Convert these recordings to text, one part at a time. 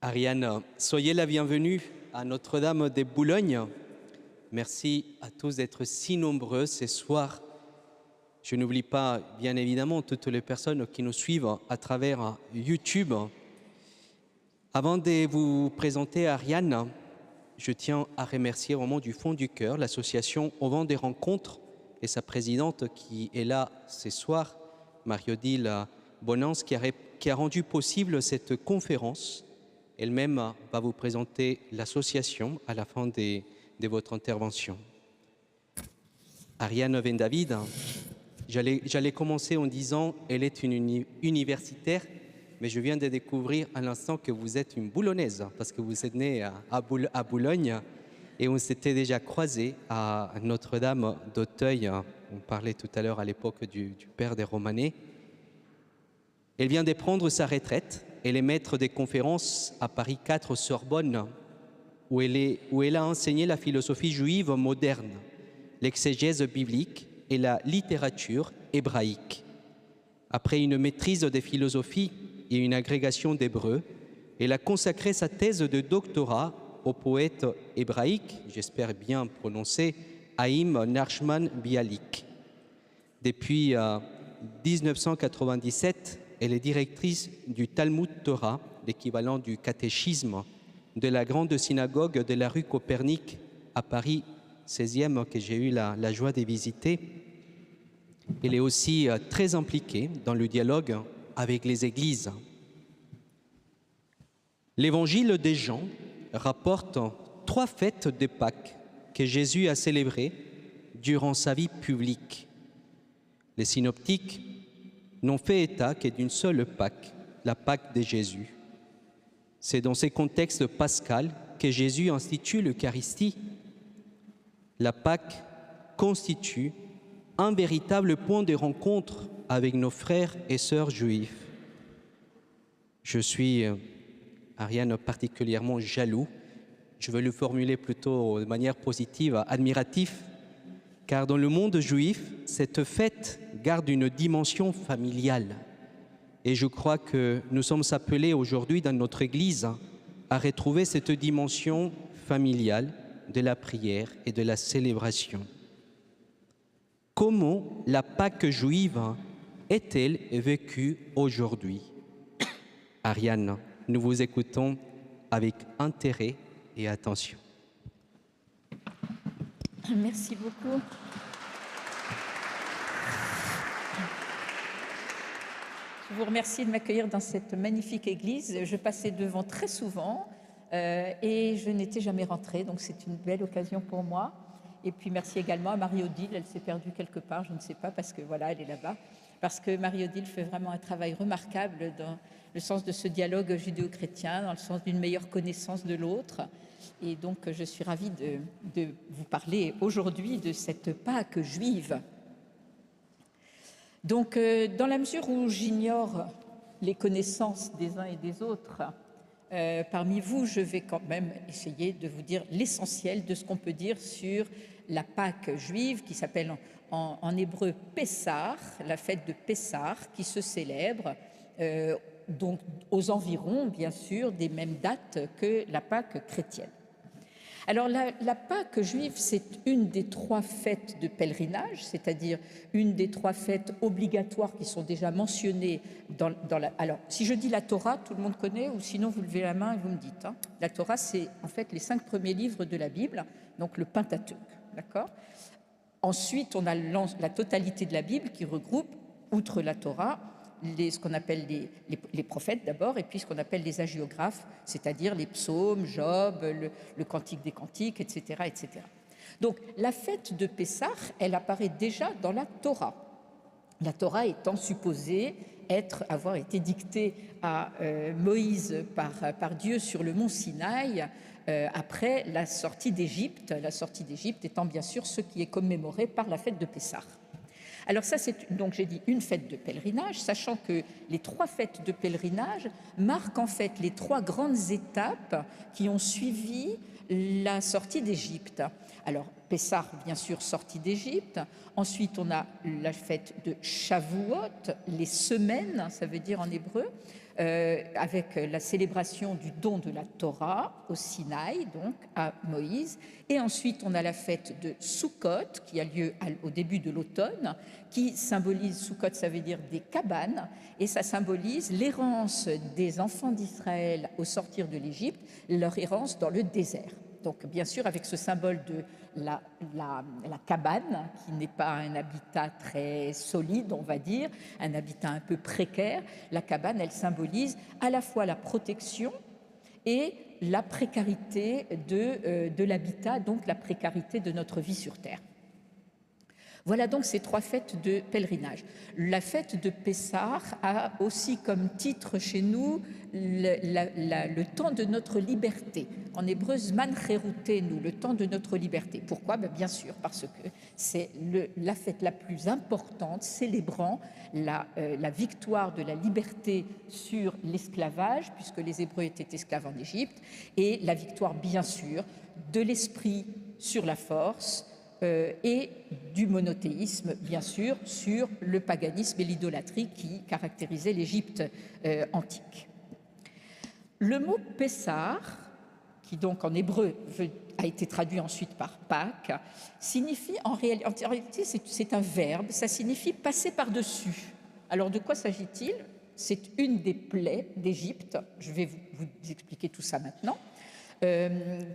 Ariane, soyez la bienvenue à Notre-Dame de Boulogne. Merci à tous d'être si nombreux ce soir. Je n'oublie pas, bien évidemment, toutes les personnes qui nous suivent à travers YouTube. Avant de vous présenter Ariane, je tiens à remercier vraiment du fond du cœur l'association Au Vent des Rencontres et sa présidente qui est là ce soir, Marie-Odile Bonance, qui a rendu possible cette conférence. Elle-même va vous présenter l'association à la fin de votre intervention. Ariane Vendavid, j'allais commencer en disant qu'elle est une universitaire, mais je viens de découvrir à l'instant que vous êtes une boulonnaise, parce que vous êtes née à Boulogne, et on s'était déjà croisés à Notre-Dame d'Auteuil. On parlait tout à l'heure à l'époque du père des Romanais. Elle vient de prendre sa retraite. Elle est maître des conférences à Paris 4 Sorbonne, où elle a enseigné la philosophie juive moderne, l'exégèse biblique et la littérature hébraïque. Après une maîtrise des philosophies et une agrégation d'hébreu, elle a consacré sa thèse de doctorat au poète hébraïque, j'espère bien prononcer, Haïm Nachman Bialik. Depuis 1997, elle est directrice du Talmud Torah, l'équivalent du catéchisme de la grande synagogue de la rue Copernic à Paris 16e, que j'ai eu la joie de visiter. Elle est aussi très impliquée dans le dialogue avec les églises. L'Évangile de Jean rapporte 3 fêtes de Pâques que Jésus a célébrées durant sa vie publique. Les synoptiques n'ont fait état que d'une seule Pâque, la Pâque de Jésus. C'est dans ces contextes pascals que Jésus institue l'Eucharistie. La Pâque constitue un véritable point de rencontre avec nos frères et sœurs juifs. Je suis, Ariane, particulièrement jaloux. Je veux le formuler plutôt de manière positive, admiratif, car dans le monde juif, cette fête garde une dimension familiale. Et je crois que nous sommes appelés aujourd'hui dans notre Église à retrouver cette dimension familiale de la prière et de la célébration. Comment la Pâque juive est-elle vécue aujourd'hui? Ariane, nous vous écoutons avec intérêt et attention. Merci beaucoup. Je vous remercie de m'accueillir dans cette magnifique église. Je passais devant très souvent et je n'étais jamais rentrée, donc c'est une belle occasion pour moi. Et puis merci également à Marie-Odile, elle s'est perdue quelque part, je ne sais pas, parce que voilà, elle est là-bas. Parce que Marie-Odile fait vraiment un travail remarquable dans le sens de ce dialogue judéo-chrétien, dans le sens d'une meilleure connaissance de l'autre. Et donc je suis ravie de vous parler aujourd'hui de cette Pâque juive. Donc, dans la mesure où j'ignore les connaissances des uns et des autres, parmi vous, je vais quand même essayer de vous dire l'essentiel de ce qu'on peut dire sur la Pâque juive, qui s'appelle en hébreu Pessah, la fête de Pessah, qui se célèbre donc aux environs, bien sûr, des mêmes dates que la Pâque chrétienne. Alors la Pâque juive, c'est une des 3 fêtes de pèlerinage, c'est-à-dire une des 3 fêtes obligatoires qui sont déjà mentionnées dans la... Alors, si je dis la Torah, tout le monde connaît, ou sinon vous levez la main et vous me dites. Hein. La Torah, c'est en fait les 5 premiers livres de la Bible, donc le Pentateuque, d'accord? Ensuite, on a la totalité de la Bible qui regroupe, outre la Torah, ce qu'on appelle les prophètes d'abord, et puis ce qu'on appelle les hagiographes, c'est-à-dire les psaumes, Job, le Cantique des Cantiques, etc., etc. Donc la fête de Pessah, elle apparaît déjà dans la Torah. La Torah étant supposée avoir été dictée à Moïse par Dieu sur le mont Sinaï après la sortie d'Égypte. La sortie d'Égypte étant bien sûr ce qui est commémoré par la fête de Pessah. Alors ça, c'est donc, j'ai dit, une fête de pèlerinage, sachant que les 3 fêtes de pèlerinage marquent en fait les 3 grandes étapes qui ont suivi la sortie d'Égypte. Alors, Pessah, bien sûr, sorti d'Égypte. Ensuite, on a la fête de Shavuot, les semaines, ça veut dire en hébreu, avec la célébration du don de la Torah au Sinaï, donc à Moïse. Et ensuite, on a la fête de Sukkot, qui a lieu au début de l'automne, qui symbolise, Sukkot, ça veut dire des cabanes, et ça symbolise l'errance des enfants d'Israël au sortir de l'Égypte, leur errance dans le désert. Donc, bien sûr, avec ce symbole de la cabane, qui n'est pas un habitat très solide, on va dire, un habitat un peu précaire. La cabane, elle symbolise à la fois la protection et la précarité de l'habitat, donc la précarité de notre vie sur Terre. Voilà donc ces 3 fêtes de pèlerinage. La fête de Pessah a aussi comme titre chez nous le temps de notre liberté. En hébreu, Zman Cherutenu, le temps de notre liberté. Pourquoi ? Bien sûr, parce que c'est la fête la plus importante célébrant la victoire de la liberté sur l'esclavage, puisque les Hébreux étaient esclaves en Égypte, et la victoire, bien sûr, de l'esprit sur la force, et du monothéisme, bien sûr, sur le paganisme et l'idolâtrie qui caractérisaient l'Égypte antique. Le mot Pessah, qui donc en hébreu a été traduit ensuite par Pâques, signifie en réalité c'est un verbe, ça signifie passer par-dessus. Alors de quoi s'agit-il ? C'est une des plaies d'Égypte, je vais vous expliquer tout ça maintenant.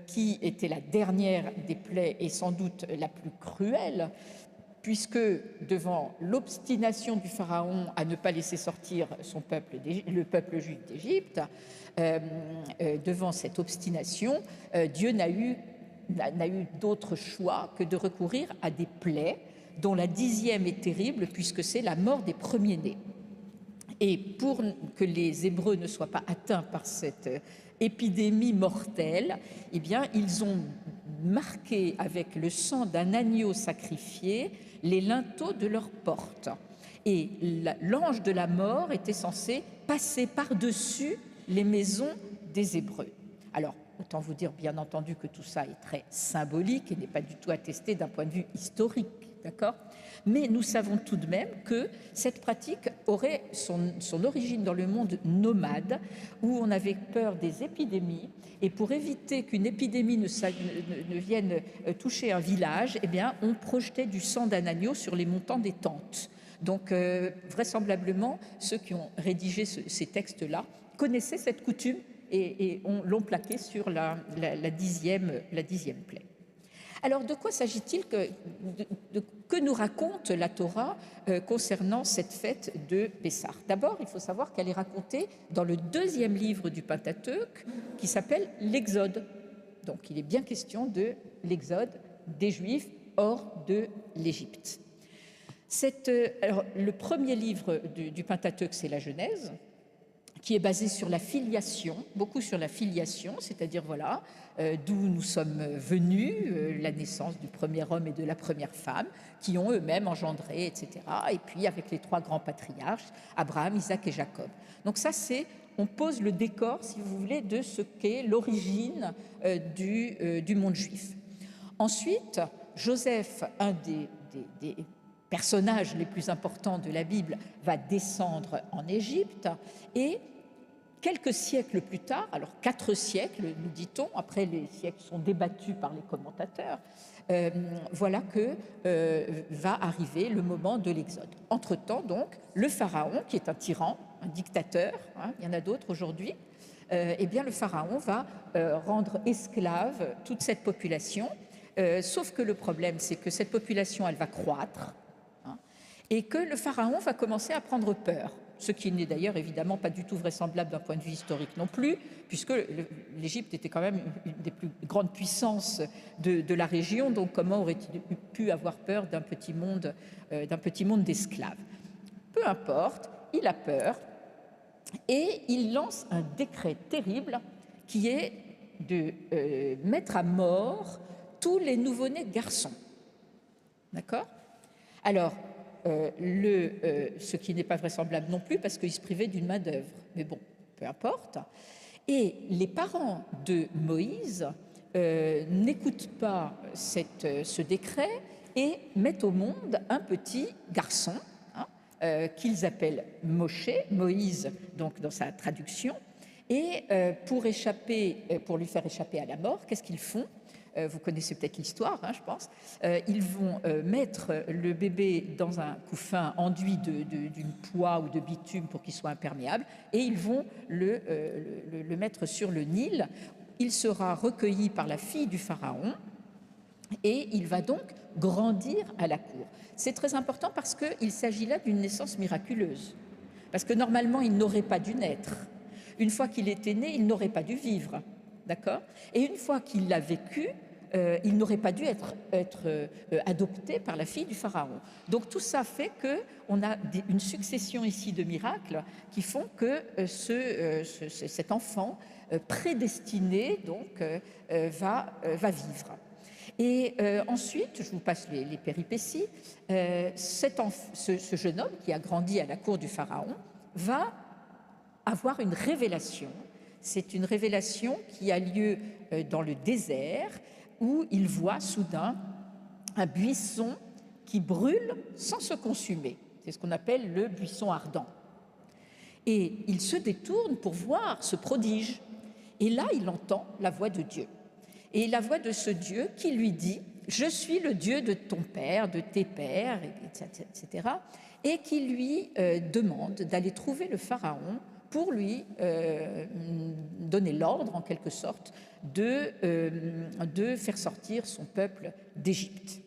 Qui était la dernière des plaies et sans doute la plus cruelle, puisque devant l'obstination du Pharaon à ne pas laisser sortir le peuple juif d'Égypte, devant cette obstination, Dieu n'a eu d'autre choix que de recourir à des plaies, dont la 10e est terrible, puisque c'est la mort des premiers-nés. Et pour que les Hébreux ne soient pas atteints par cette épidémie mortelle, eh bien, ils ont marqué avec le sang d'un agneau sacrifié les linteaux de leurs portes. Et l'ange de la mort était censé passer par-dessus les maisons des Hébreux. Alors, autant vous dire, bien entendu, que tout ça est très symbolique et n'est pas du tout attesté d'un point de vue historique, d'accord ? Mais nous savons tout de même que cette pratique aurait son origine dans le monde nomade, où on avait peur des épidémies, et pour éviter qu'une épidémie ne vienne toucher un village, eh bien, on projetait du sang d'un agneau sur les montants des tentes. Donc, vraisemblablement, ceux qui ont rédigé ces textes-là connaissaient cette coutume et l'ont plaqué sur la 10e plaie. Alors, de quoi s'agit-il que nous raconte la Torah concernant cette fête de Pessah ? D'abord, il faut savoir qu'elle est racontée dans le 2e livre du Pentateuque, qui s'appelle l'Exode. Donc, il est bien question de l'Exode des Juifs hors de l'Égypte. Alors, le premier livre du Pentateuque, c'est la Genèse, qui est basé sur la filiation, beaucoup sur la filiation, c'est-à-dire voilà, d'où nous sommes venus, la naissance du premier homme et de la première femme, qui ont eux-mêmes engendré, etc. Et puis avec les 3 grands patriarches, Abraham, Isaac et Jacob. Donc ça, on pose le décor, si vous voulez, de ce qu'est l'origine du monde juif. Ensuite, Joseph, un des personnages les plus importants de la Bible, va descendre en Égypte et quelques siècles plus tard, alors 4 siècles, nous dit-on, après les siècles sont débattus par les commentateurs, voilà que va arriver le moment de l'Exode. Entre-temps, donc, le Pharaon, qui est un tyran, un dictateur, il y en a d'autres aujourd'hui, eh bien, le Pharaon va rendre esclave toute cette population, sauf que le problème, c'est que cette population, elle va croître, et que le Pharaon va commencer à prendre peur, ce qui n'est d'ailleurs évidemment pas du tout vraisemblable d'un point de vue historique non plus, puisque l'Égypte était quand même une des plus grandes puissances de la région, donc comment aurait-il pu avoir peur d'un petit monde d'esclaves ? Peu importe, il a peur et il lance un décret terrible qui est de mettre à mort tous les nouveau-nés garçons. D'accord ? Alors, ce qui n'est pas vraisemblable non plus parce qu'il se privait d'une main-d'œuvre. Mais bon, peu importe. Et les parents de Moïse n'écoute pas ce décret et met au monde un petit garçon qu'ils appellent Moïse, donc dans sa traduction. Et pour lui faire échapper à la mort, qu'est-ce qu'ils font? Vous connaissez peut-être l'histoire, je pense. Ils vont mettre le bébé dans un couffin enduit d'une poix ou de bitume pour qu'il soit imperméable, et ils vont le mettre sur le Nil. Il sera recueilli par la fille du pharaon, et il va donc grandir à la cour. C'est très important parce qu'il s'agit là d'une naissance miraculeuse. Parce que normalement, il n'aurait pas dû naître. Une fois qu'il était né, il n'aurait pas dû vivre. D'accord ? Et une fois qu'il l'a vécu, il n'aurait pas dû être adopté par la fille du pharaon. Donc tout ça fait qu'on a une succession ici de miracles qui font que cet enfant prédestiné donc, va vivre. Et ensuite, je vous passe les péripéties, ce jeune homme qui a grandi à la cour du pharaon va avoir une révélation. C'est une révélation qui a lieu dans le désert, où il voit soudain un buisson qui brûle sans se consumer. C'est ce qu'on appelle le buisson ardent. Et il se détourne pour voir ce prodige. Et là, il entend la voix de Dieu. Et la voix de ce Dieu qui lui dit « Je suis le Dieu de ton père, de tes pères, etc. » et qui lui demande d'aller trouver le pharaon pour lui donner l'ordre, en quelque sorte, de faire sortir son peuple d'Égypte.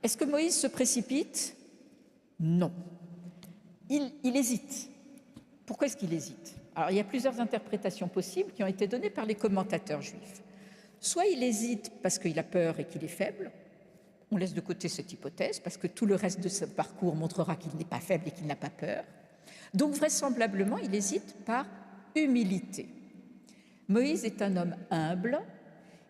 Est-ce que Moïse se précipite? Non. Il hésite. Pourquoi est-ce qu'il hésite? Alors, il y a plusieurs interprétations possibles qui ont été données par les commentateurs juifs. Soit il hésite parce qu'il a peur et qu'il est faible. On laisse de côté cette hypothèse parce que tout le reste de ce parcours montrera qu'il n'est pas faible et qu'il n'a pas peur. Donc, vraisemblablement, il hésite par humilité. Moïse est un homme humble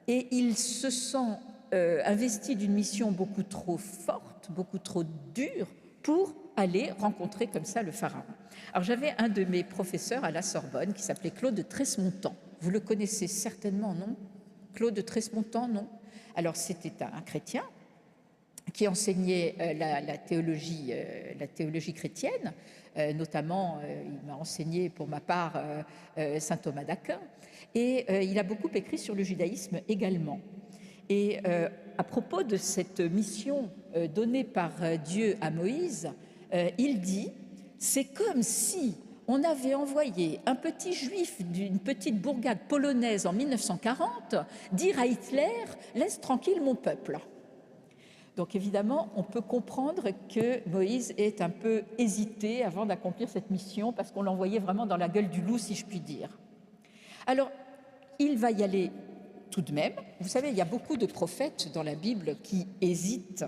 et il se sent investi d'une mission beaucoup trop forte, beaucoup trop dure pour aller rencontrer comme ça le pharaon. Alors, j'avais un de mes professeurs à la Sorbonne qui s'appelait Claude Tresmontant. Vous le connaissez certainement, non? Claude Tresmontant, non? Alors, c'était un chrétien qui enseignait la théologie chrétienne, notamment, il m'a enseigné pour ma part saint Thomas d'Aquin, et il a beaucoup écrit sur le judaïsme également. Et à propos de cette mission donnée par Dieu à Moïse, il dit « C'est comme si on avait envoyé un petit juif d'une petite bourgade polonaise en 1940 dire à Hitler « Laisse tranquille mon peuple ». Donc évidemment, on peut comprendre que Moïse ait un peu hésité avant d'accomplir cette mission parce qu'on l'envoyait vraiment dans la gueule du loup, si je puis dire. Alors, il va y aller tout de même. Vous savez, il y a beaucoup de prophètes dans la Bible qui hésitent,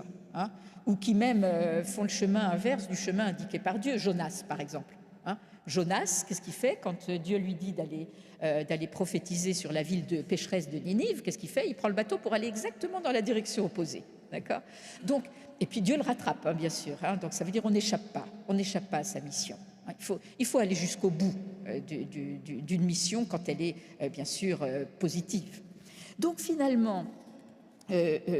ou qui même font le chemin inverse du chemin indiqué par Dieu. Jonas, par exemple. Jonas, qu'est-ce qu'il fait quand Dieu lui dit d'aller prophétiser sur la ville pécheresse de Ninive? Qu'est-ce qu'il fait? Il prend le bateau pour aller exactement dans la direction opposée. D'accord? Donc, et puis Dieu le rattrape, bien sûr. Donc ça veut dire on n'échappe pas à sa mission. Il faut aller jusqu'au bout d'une mission quand elle est bien sûr positive. Donc finalement,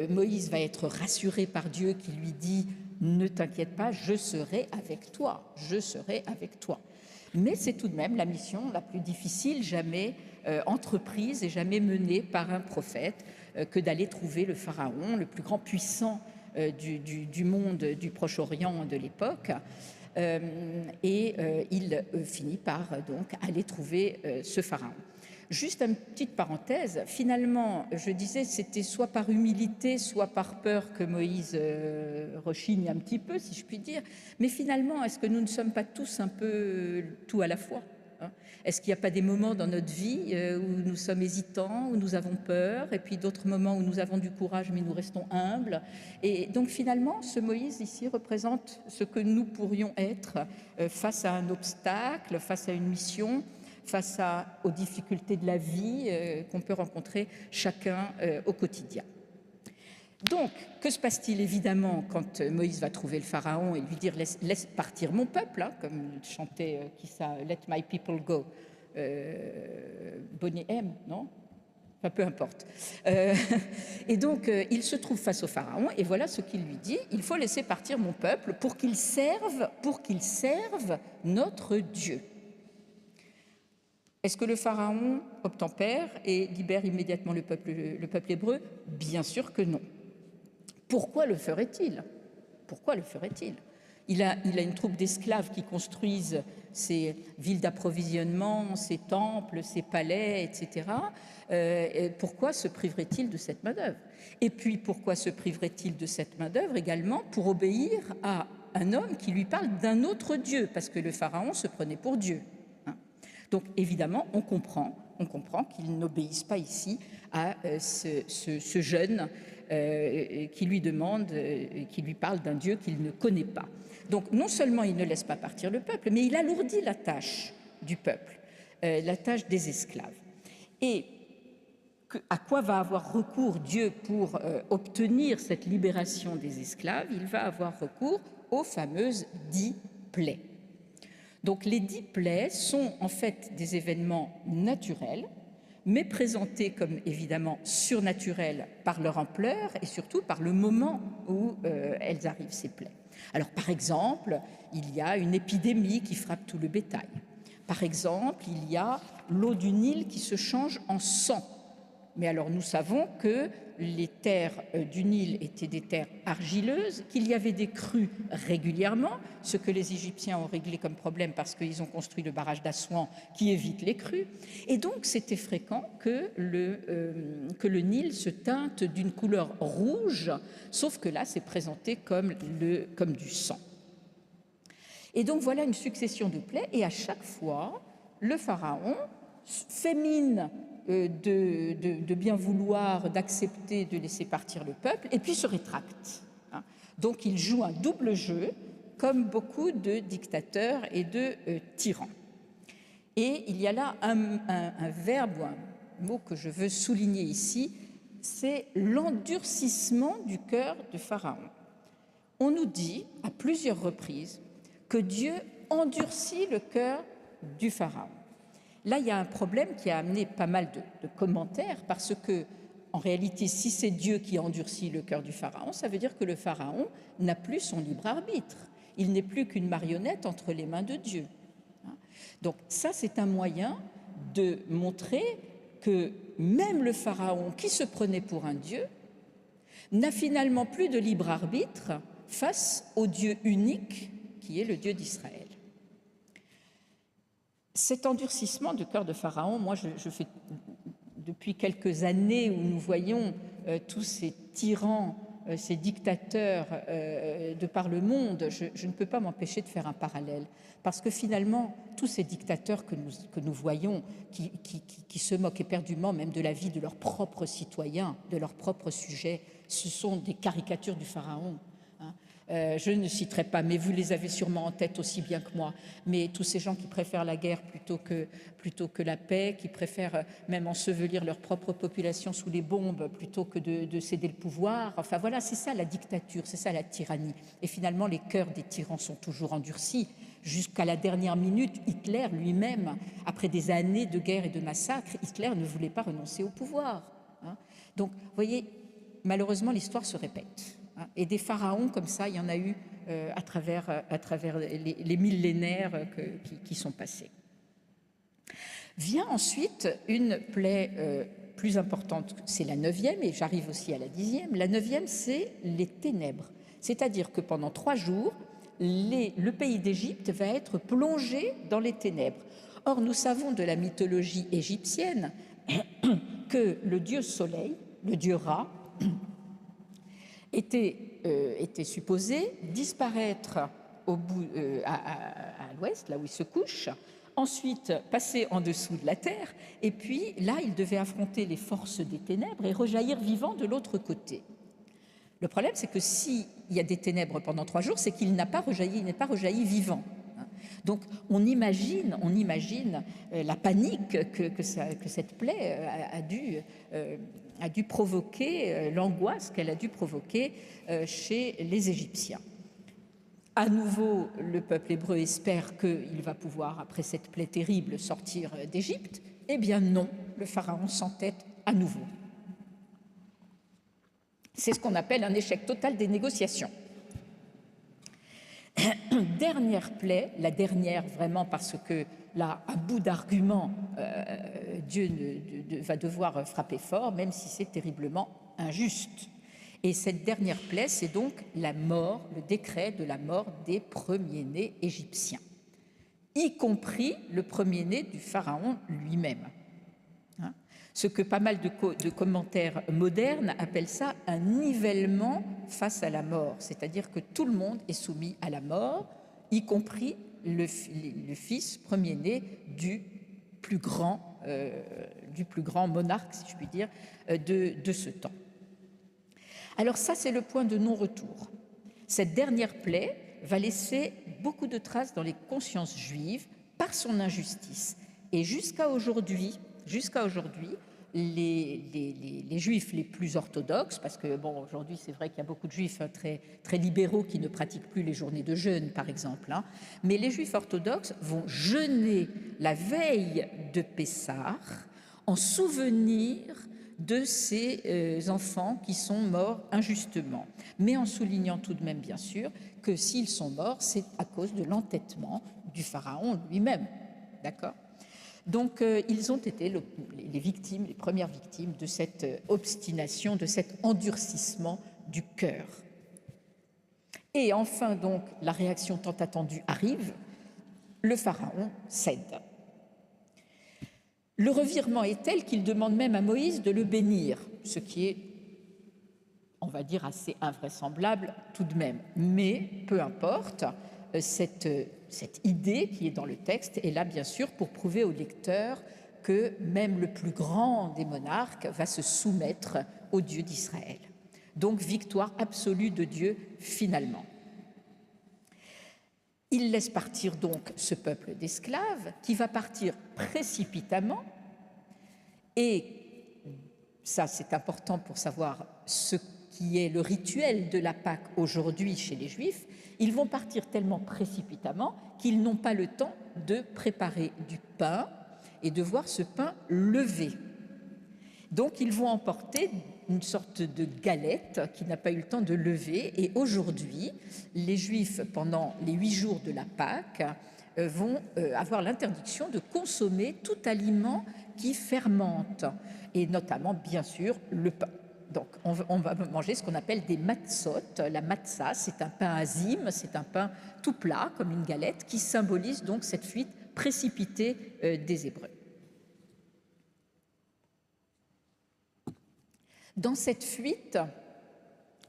Moïse va être rassuré par Dieu qui lui dit « Ne t'inquiète pas, je serai avec toi, je serai avec toi ». Mais c'est tout de même la mission la plus difficile jamais entreprise et jamais menée par un prophète que d'aller trouver le pharaon, le plus grand puissant du monde du Proche-Orient de l'époque. Il finit par donc aller trouver ce pharaon. Juste une petite parenthèse, finalement, je disais, c'était soit par humilité, soit par peur que Moïse rechigne un petit peu, si je puis dire. Mais finalement, est-ce que nous ne sommes pas tous un peu tout à la fois? Est-ce qu'il n'y a pas des moments dans notre vie où nous sommes hésitants, où nous avons peur, et puis d'autres moments où nous avons du courage, mais nous restons humbles? Et donc finalement, ce Moïse ici représente ce que nous pourrions être face à un obstacle, face à une mission, face aux difficultés de la vie qu'on peut rencontrer chacun au quotidien. Donc, que se passe-t-il évidemment quand Moïse va trouver le pharaon et lui dire « Laisse partir mon peuple », comme chantait qui ça, « Let my people go », Bonnie M, non? Enfin, peu importe. Et donc, il se trouve face au Pharaon, et voilà ce qu'il lui dit. Il faut laisser partir mon peuple pour qu'il serve notre Dieu. Est-ce que le Pharaon obtempère et libère immédiatement le peuple hébreu? Bien sûr que non. Pourquoi le ferait-il? Pourquoi le ferait-il? Il a une troupe d'esclaves qui construisent ses villes d'approvisionnement, ses temples, ses palais, etc. Pourquoi se priverait-il de cette main-d'œuvre? Et puis, pourquoi se priverait-il de cette main-d'œuvre également? Pour obéir à un homme qui lui parle d'un autre Dieu, parce que le Pharaon se prenait pour Dieu. Donc, évidemment, on comprend qu'il n'obéisse pas ici à ce jeune qui lui demande, qui lui parle d'un Dieu qu'il ne connaît pas. Donc, non seulement il ne laisse pas partir le peuple, mais il alourdit la tâche du peuple, la tâche des esclaves. Et à quoi va avoir recours Dieu pour obtenir cette libération des esclaves? Il va avoir recours aux fameuses 10 plaies. Donc les 10 plaies sont en fait des événements naturels, mais présentés comme évidemment surnaturels par leur ampleur et surtout par le moment où elles arrivent, ces plaies. Alors par exemple, il y a une épidémie qui frappe tout le bétail. Par exemple, il y a l'eau du Nil qui se change en sang. Mais alors nous savons que les terres du Nil étaient des terres argileuses, qu'il y avait des crues régulièrement, ce que les Égyptiens ont réglé comme problème parce qu'ils ont construit le barrage d'Assouan qui évite les crues. Et donc c'était fréquent que le Nil se teinte d'une couleur rouge, sauf que là c'est présenté comme du sang. Et donc voilà une succession de plaies, et à chaque fois, le Pharaon fait mine de bien vouloir, d'accepter de laisser partir le peuple, et puis se rétracte. Donc il joue un double jeu, comme beaucoup de dictateurs et de tyrans. Et il y a là un verbe ou un mot que je veux souligner ici, c'est l'endurcissement du cœur de Pharaon. On nous dit à plusieurs reprises que Dieu endurcit le cœur du Pharaon. Là, il y a un problème qui a amené pas mal de commentaires, parce que, en réalité, si c'est Dieu qui endurcit le cœur du Pharaon, ça veut dire que le Pharaon n'a plus son libre arbitre. Il n'est plus qu'une marionnette entre les mains de Dieu. Donc ça, c'est un moyen de montrer que même le Pharaon, qui se prenait pour un Dieu, n'a finalement plus de libre arbitre face au Dieu unique qui est le Dieu d'Israël. Cet endurcissement du cœur de Pharaon, moi je fais depuis quelques années où nous voyons tous ces tyrans, ces dictateurs de par le monde, je ne peux pas m'empêcher de faire un parallèle. Parce que finalement, tous ces dictateurs que nous voyons, qui se moquent éperdument même de la vie de leurs propres citoyens, de leurs propres sujets, ce sont des caricatures du Pharaon. Je ne citerai pas, mais vous les avez sûrement en tête aussi bien que moi, mais tous ces gens qui préfèrent la guerre plutôt que la paix, qui préfèrent même ensevelir leur propre population sous les bombes plutôt que de céder le pouvoir. Enfin voilà, c'est ça la dictature, c'est ça la tyrannie. Et finalement, les cœurs des tyrans sont toujours endurcis. Jusqu'à la dernière minute, Hitler lui-même, après des années de guerre et de massacres, Hitler ne voulait pas renoncer au pouvoir. Donc, vous voyez, malheureusement, l'histoire se répète. Et des pharaons comme ça, il y en a eu à travers les millénaires qui sont passés. Vient ensuite une plaie plus importante, c'est la 9e, et j'arrive aussi à la 10e. La 9e, c'est les ténèbres. C'est-à-dire que pendant 3 jours, le pays d'Égypte va être plongé dans les ténèbres. Or, nous savons de la mythologie égyptienne que le dieu soleil, le dieu Ra, était supposé disparaître à l'ouest, là où il se couche, ensuite passer en dessous de la terre, et puis là, il devait affronter les forces des ténèbres et rejaillir vivant de l'autre côté. Le problème, c'est que s'il y a des ténèbres pendant 3 jours, c'est qu'il n'est pas rejailli vivant. Donc on imagine la panique que cette plaie a dû provoquer, l'angoisse qu'elle a dû provoquer chez les Égyptiens. À nouveau, le peuple hébreu espère qu'il va pouvoir, après cette plaie terrible, sortir d'Égypte. Eh bien non, le pharaon s'entête à nouveau. C'est ce qu'on appelle un échec total des négociations. Dernière plaie, la dernière vraiment parce que là, à bout d'arguments, Dieu va devoir frapper fort, même si c'est terriblement injuste. Et cette dernière plaie, c'est donc la mort, le décret de la mort des premiers-nés égyptiens, y compris le premier-né du pharaon lui-même. Ce que pas mal de commentaires modernes appellent ça un nivellement face à la mort, c'est-à-dire que tout le monde est soumis à la mort, y compris le fils premier-né du plus grand monarque, si je puis dire, de ce temps. Alors ça, c'est le point de non-retour. Cette dernière plaie va laisser beaucoup de traces dans les consciences juives par son injustice. Et jusqu'à aujourd'hui, les juifs les plus orthodoxes, parce que bon, aujourd'hui c'est vrai qu'il y a beaucoup de juifs très libéraux qui ne pratiquent plus les journées de jeûne, par exemple, mais les juifs orthodoxes vont jeûner la veille de Pessah en souvenir de ces enfants qui sont morts injustement, mais en soulignant tout de même, bien sûr, que s'ils sont morts, c'est à cause de l'entêtement du pharaon lui-même. D'accord ? Donc, ils ont été les premières victimes de cette obstination, de cet endurcissement du cœur. Et enfin, donc, la réaction tant attendue arrive, le pharaon cède. Le revirement est tel qu'il demande même à Moïse de le bénir, ce qui est, on va dire, assez invraisemblable tout de même. Mais peu importe, cette idée qui est dans le texte est là, bien sûr, pour prouver au lecteur que même le plus grand des monarques va se soumettre au Dieu d'Israël. Donc, victoire absolue de Dieu, finalement. Il laisse partir donc ce peuple d'esclaves qui va partir précipitamment, et ça c'est important pour savoir ce qui est le rituel de la Pâque aujourd'hui chez les Juifs. Ils vont partir tellement précipitamment qu'ils n'ont pas le temps de préparer du pain et de voir ce pain lever. Donc ils vont emporter une sorte de galette qui n'a pas eu le temps de lever, et aujourd'hui, les Juifs, pendant les 8 jours de la Pâque, vont avoir l'interdiction de consommer tout aliment qui fermente, et notamment, bien sûr, le pain. Donc, on va manger ce qu'on appelle des matzot. La matzah, c'est un pain azime, c'est un pain tout plat, comme une galette, qui symbolise donc cette fuite précipitée des Hébreux. Dans cette fuite,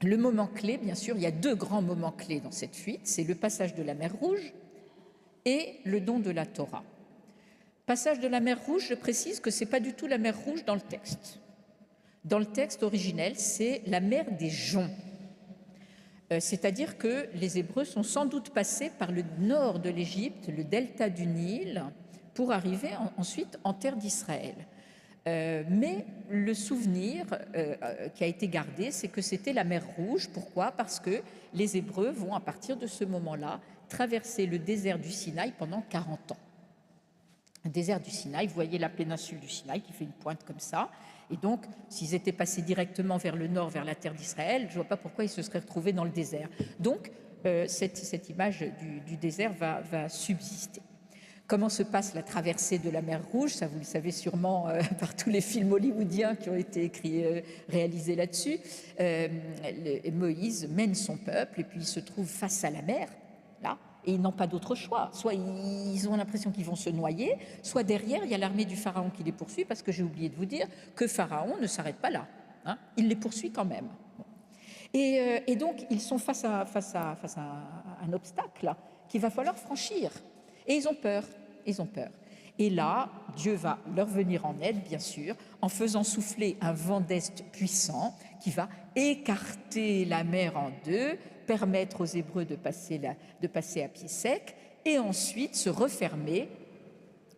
le moment clé, bien sûr, il y a 2 grands moments clés dans cette fuite, c'est le passage de la mer Rouge et le don de la Torah. Passage de la mer Rouge, je précise que ce n'est pas du tout la mer Rouge dans le texte. Dans le texte originel, c'est la mer des joncs. C'est-à-dire que les Hébreux sont sans doute passés par le nord de l'Égypte, le delta du Nil, pour arriver ensuite en terre d'Israël. Mais le souvenir qui a été gardé, c'est que c'était la mer Rouge. Pourquoi ? Parce que les Hébreux vont, à partir de ce moment-là, traverser le désert du Sinaï pendant 40 ans. Le désert du Sinaï, vous voyez la péninsule du Sinaï qui fait une pointe comme ça. Et donc, s'ils étaient passés directement vers le nord, vers la terre d'Israël, je ne vois pas pourquoi ils se seraient retrouvés dans le désert. Donc, cette image du désert va subsister. Comment se passe la traversée de la mer Rouge? Ça, vous le savez sûrement par tous les films hollywoodiens qui ont été réalisés là-dessus. Moïse mène son peuple et puis il se trouve face à la mer, là, et ils n'ont pas d'autre choix. Soit ils ont l'impression qu'ils vont se noyer, soit derrière, il y a l'armée du Pharaon qui les poursuit, parce que j'ai oublié de vous dire que Pharaon ne s'arrête pas là. Hein, il les poursuit quand même. Et donc, ils sont face à un obstacle qu'il va falloir franchir. Et ils ont peur, Et là, Dieu va leur venir en aide, bien sûr, en faisant souffler un vent d'est puissant qui va écarter la mer en 2, permettre aux Hébreux de passer à pied sec, et ensuite se refermer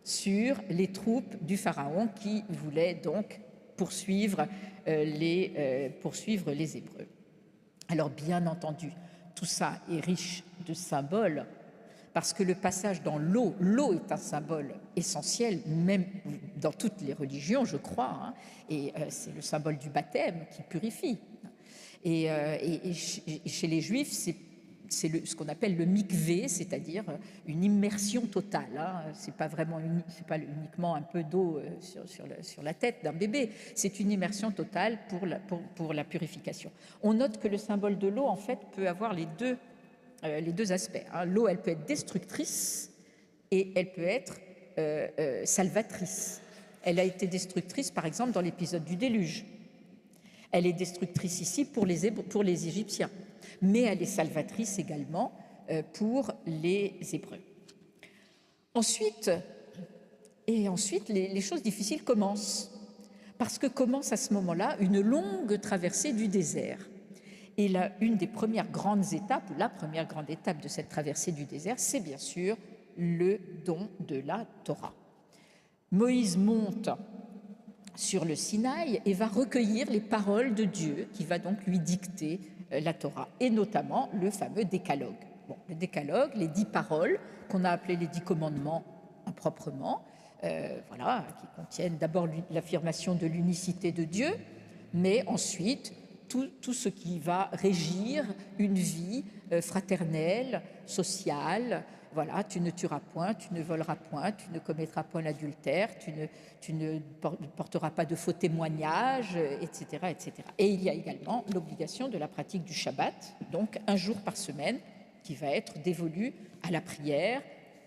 sur les troupes du Pharaon qui voulaient donc poursuivre les Hébreux. Alors, bien entendu, tout ça est riche de symboles, parce que le passage dans l'eau est un symbole essentiel, même dans toutes les religions, je crois, hein, et c'est le symbole du baptême qui purifie. Et chez les Juifs, c'est ce qu'on appelle le mikvé, c'est-à-dire une immersion totale. Hein. C'est pas uniquement un peu d'eau sur la tête d'un bébé, c'est une immersion totale pour la purification. On note que le symbole de l'eau, en fait, peut avoir les deux aspects. Hein. L'eau, elle peut être destructrice et elle peut être salvatrice. Elle a été destructrice, par exemple, dans l'épisode du déluge. Elle est destructrice ici pour les Égyptiens, mais elle est salvatrice également pour les Hébreux. Ensuite, les choses difficiles commencent, parce que commence à ce moment-là une longue traversée du désert. Et là, une des premières grandes étapes, la première grande étape de cette traversée du désert, c'est bien sûr le don de la Torah. Moïse monte sur le Sinaï et va recueillir les paroles de Dieu, qui va donc lui dicter la Torah, et notamment le fameux décalogue. Bon, le décalogue, les 10 paroles, qu'on a appelées les 10 commandements improprement, qui contiennent d'abord l'affirmation de l'unicité de Dieu, mais ensuite tout ce qui va régir une vie fraternelle, sociale. Voilà, tu ne tueras point, tu ne voleras point, tu ne commettras point l'adultère, tu ne porteras pas de faux témoignages, etc., etc. Et il y a également l'obligation de la pratique du Shabbat, donc un jour par semaine, qui va être dévolu à la prière,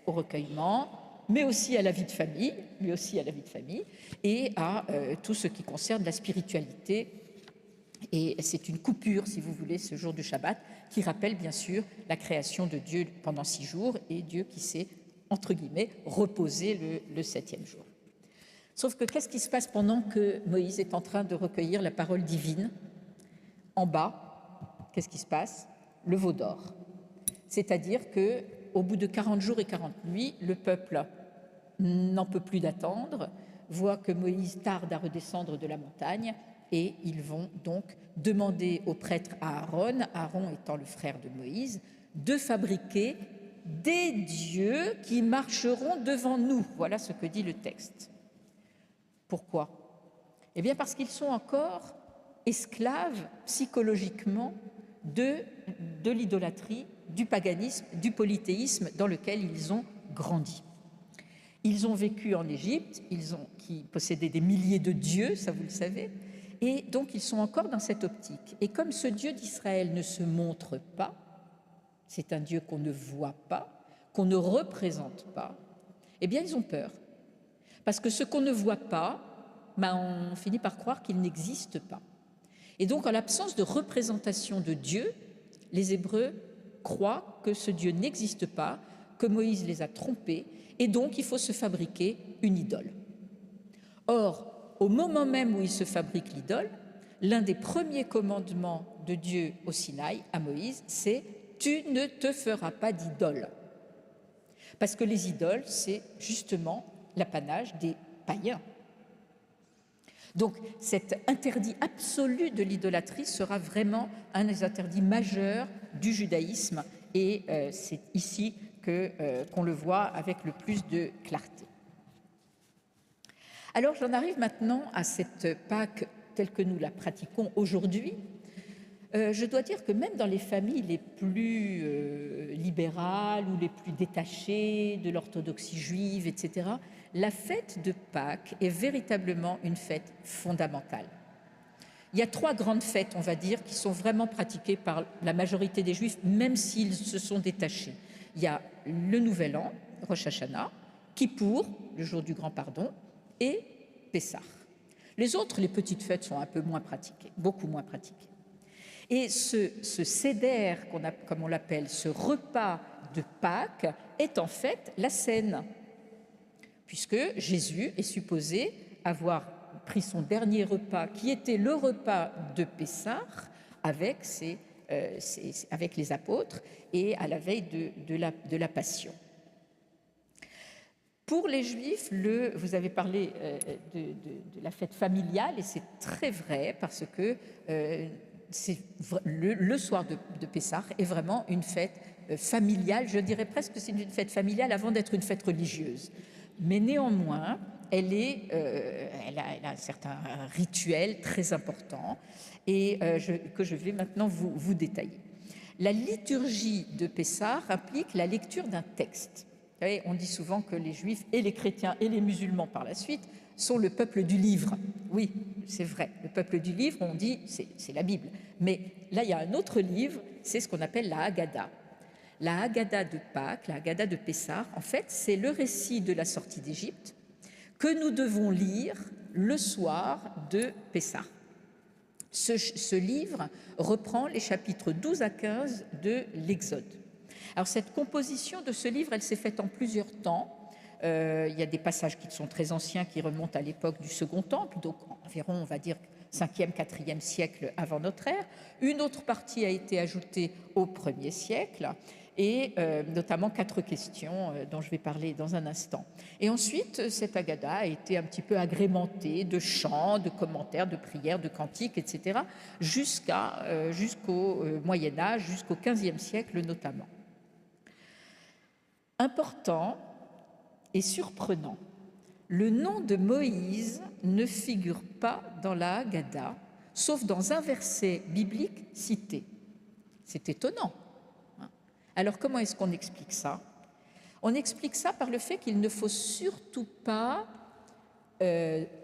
au recueillement, mais aussi à la vie de famille, et à tout ce qui concerne la spiritualité. Et c'est une coupure, si vous voulez, ce jour du Shabbat, qui rappelle bien sûr la création de Dieu pendant 6 jours et Dieu qui s'est, entre guillemets, reposé le 7e jour. Sauf que qu'est-ce qui se passe pendant que Moïse est en train de recueillir la parole divine? En bas, qu'est-ce qui se passe? Le veau d'or. C'est-à-dire qu'au bout de 40 jours et 40 nuits, le peuple n'en peut plus d'attendre, voit que Moïse tarde à redescendre de la montagne, et ils vont donc demander au prêtre Aaron étant le frère de Moïse, de fabriquer des dieux qui marcheront devant nous. Voilà ce que dit le texte. Pourquoi? Eh bien parce qu'ils sont encore esclaves psychologiquement de l'idolâtrie, du paganisme, du polythéisme dans lequel ils ont grandi. Ils ont vécu en Égypte, qui possédait des milliers de dieux, ça vous le savez, et donc ils sont encore dans cette optique. Et comme ce Dieu d'Israël ne se montre pas, c'est un Dieu qu'on ne voit pas, qu'on ne représente pas, eh bien ils ont peur. Parce que ce qu'on ne voit pas, on finit par croire qu'il n'existe pas. Et donc en l'absence de représentation de Dieu, les Hébreux croient que ce Dieu n'existe pas, que Moïse les a trompés, et donc il faut se fabriquer une idole. Or, au moment même où il se fabrique l'idole, l'un des premiers commandements de Dieu au Sinaï, à Moïse, c'est « tu ne te feras pas d'idole ». Parce que les idoles, c'est justement l'apanage des païens. Donc cet interdit absolu de l'idolâtrie sera vraiment un des interdits majeurs du judaïsme, et c'est ici qu'on le voit avec le plus de clarté. Alors j'en arrive maintenant à cette Pâque telle que nous la pratiquons aujourd'hui. Je dois dire que même dans les familles les plus libérales ou les plus détachées de l'orthodoxie juive, etc., la fête de Pâques est véritablement une fête fondamentale. Il y a 3 grandes fêtes, on va dire, qui sont vraiment pratiquées par la majorité des Juifs, même s'ils se sont détachés. Il y a le Nouvel An, Rosh Hashanah, Kippour, le jour du Grand Pardon, et Pessah. Les autres, les petites fêtes, sont un peu moins pratiquées, beaucoup moins pratiquées. Et ce seder, comme on l'appelle, ce repas de Pâques, est en fait la scène, puisque Jésus est supposé avoir pris son dernier repas, qui était le repas de Pessah, avec les apôtres, et à la veille de la Passion. Pour les Juifs, vous avez parlé de la fête familiale, et c'est très vrai, parce que le soir de Pessah est vraiment une fête familiale, je dirais presque que c'est une fête familiale avant d'être une fête religieuse. Mais néanmoins, elle a un certain rituel très important et que je vais maintenant vous détailler. La liturgie de Pessah implique la lecture d'un texte. Vous savez, on dit souvent que les Juifs et les chrétiens et les musulmans par la suite sont le peuple du livre. Oui, c'est vrai, le peuple du livre, on dit, c'est la Bible. Mais là, il y a un autre livre, c'est ce qu'on appelle la Haggadah. La Haggadah de Pâques, la Haggadah de Pessah, en fait, c'est le récit de la sortie d'Égypte que nous devons lire le soir de Pessah. Ce livre reprend les chapitres 12 à 15 de l'Exode. Alors cette composition de ce livre, elle s'est faite en plusieurs temps. Il y a des passages qui sont très anciens, qui remontent à l'époque du Second Temple, donc environ, on va dire, 5e, 4e siècle avant notre ère. Une autre partie a été ajoutée au 1er siècle, et notamment 4 questions dont je vais parler dans un instant. Et ensuite, cette Haggadah a été un petit peu agrémentée de chants, de commentaires, de prières, de cantiques, etc., jusqu'au Moyen-Âge, jusqu'au 15e siècle notamment. Important et surprenant, le nom de Moïse ne figure pas dans la Haggadah, sauf dans un verset biblique cité. C'est étonnant. Alors comment est-ce qu'on explique ça? On explique ça par le fait qu'il ne faut surtout pas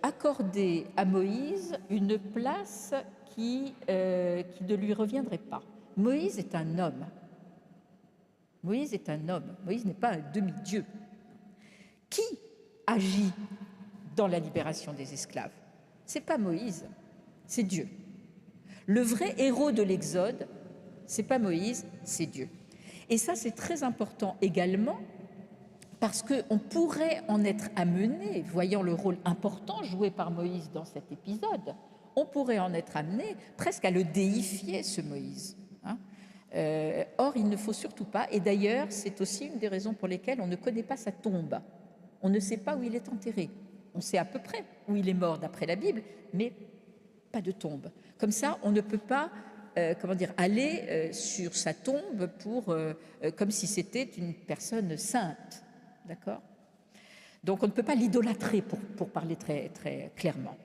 accorder à Moïse une place qui ne lui reviendrait pas. Moïse est un homme. Moïse est un homme. Moïse n'est pas un demi-dieu. Qui agit dans la libération des esclaves? Ce n'est pas Moïse, c'est Dieu. Le vrai héros de l'Exode, ce n'est pas Moïse, c'est Dieu. Et ça, c'est très important également parce qu'on pourrait en être amené, voyant le rôle important joué par Moïse dans cet épisode, on pourrait en être amené presque à le déifier, ce Moïse. Or, il ne faut surtout pas, et d'ailleurs, c'est aussi une des raisons pour lesquelles on ne connaît pas sa tombe. On ne sait pas où il est enterré. On sait à peu près où il est mort d'après la Bible, mais pas de tombe. Comme ça, on ne peut pas aller sur sa tombe comme si c'était une personne sainte. D'accord? Donc on ne peut pas l'idolâtrer pour parler très, très clairement.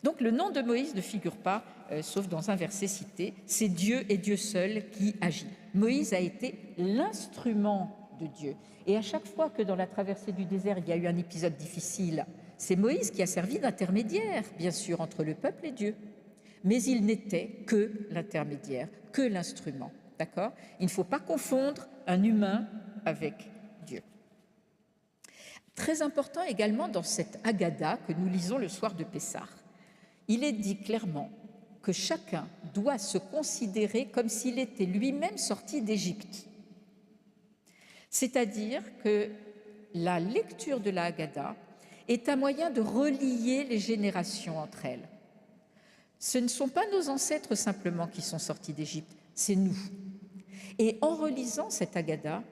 Donc le nom de Moïse ne figure pas, sauf dans un verset cité. C'est Dieu et Dieu seul qui agit. Moïse a été l'instrument de Dieu. Et à chaque fois que dans la traversée du désert, il y a eu un épisode difficile, c'est Moïse qui a servi d'intermédiaire, bien sûr, entre le peuple et Dieu. Mais il n'était que l'intermédiaire, que l'instrument. D'accord? Il ne faut pas confondre un humain avec Dieu. Très important également dans cette Haggadah que nous lisons le soir de Pessah, il est dit clairement que chacun doit se considérer comme s'il était lui-même sorti d'Égypte. C'est-à-dire que la lecture de la Haggadah est un moyen de relier les générations entre elles. Ce ne sont pas nos ancêtres simplement qui sont sortis d'Égypte, c'est nous. Et en relisant cette Haggadah,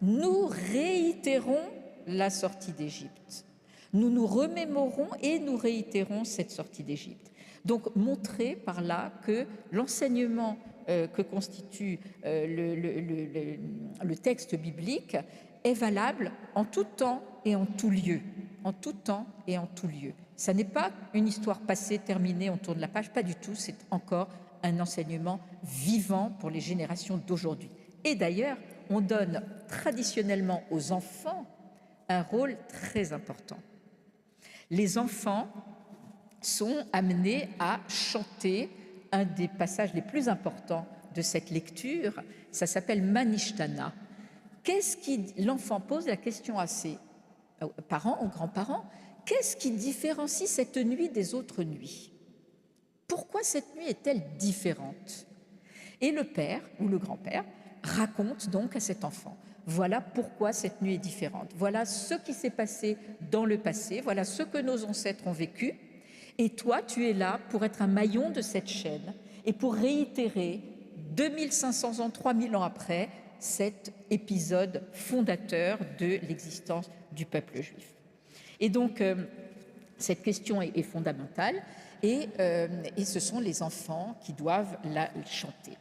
nous réitérons la sortie d'Égypte. Nous nous remémorons et nous réitérons cette sortie d'Égypte. Donc, montrer par là que l'enseignement que constitue le texte biblique est valable en tout temps et en tout lieu. En tout temps et en tout lieu. Ça n'est pas une histoire passée, terminée, on tourne la page, pas du tout, c'est encore un enseignement vivant pour les générations d'aujourd'hui. Et d'ailleurs, on donne traditionnellement aux enfants un rôle très important. Les enfants sont amenés à chanter un des passages les plus importants de cette lecture, ça s'appelle Manishtana. L'enfant pose la question à ses parents, aux grands-parents, qu'est-ce qui différencie cette nuit des autres nuits? Pourquoi cette nuit est-elle différente? Et le père ou le grand-père raconte donc à cet enfant, voilà pourquoi cette nuit est différente, voilà ce qui s'est passé dans le passé, voilà ce que nos ancêtres ont vécu, et toi tu es là pour être un maillon de cette chaîne et pour réitérer 2500 ans, 3000 ans après, cet épisode fondateur de l'existence du peuple juif. Et donc, cette question est fondamentale et ce sont les enfants qui doivent la chanter.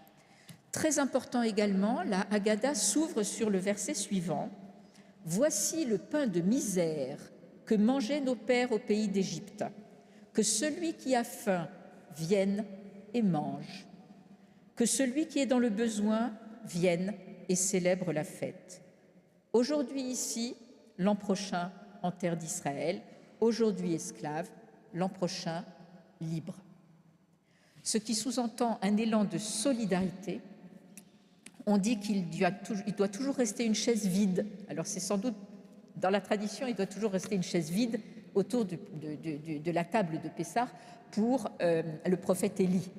Très important également, la Haggadah s'ouvre sur le verset suivant. « Voici le pain de misère que mangeaient nos pères au pays d'Égypte. Que celui qui a faim vienne et mange. Que celui qui est dans le besoin vienne et célèbre la fête. Aujourd'hui ici, l'an prochain en terre d'Israël, aujourd'hui esclave, l'an prochain libre. » Ce qui sous-entend un élan de solidarité. On dit qu'il doit toujours rester une chaise vide. Alors c'est sans doute, dans la tradition, il doit toujours rester une chaise vide autour de la table de Pessah pour le prophète Élie,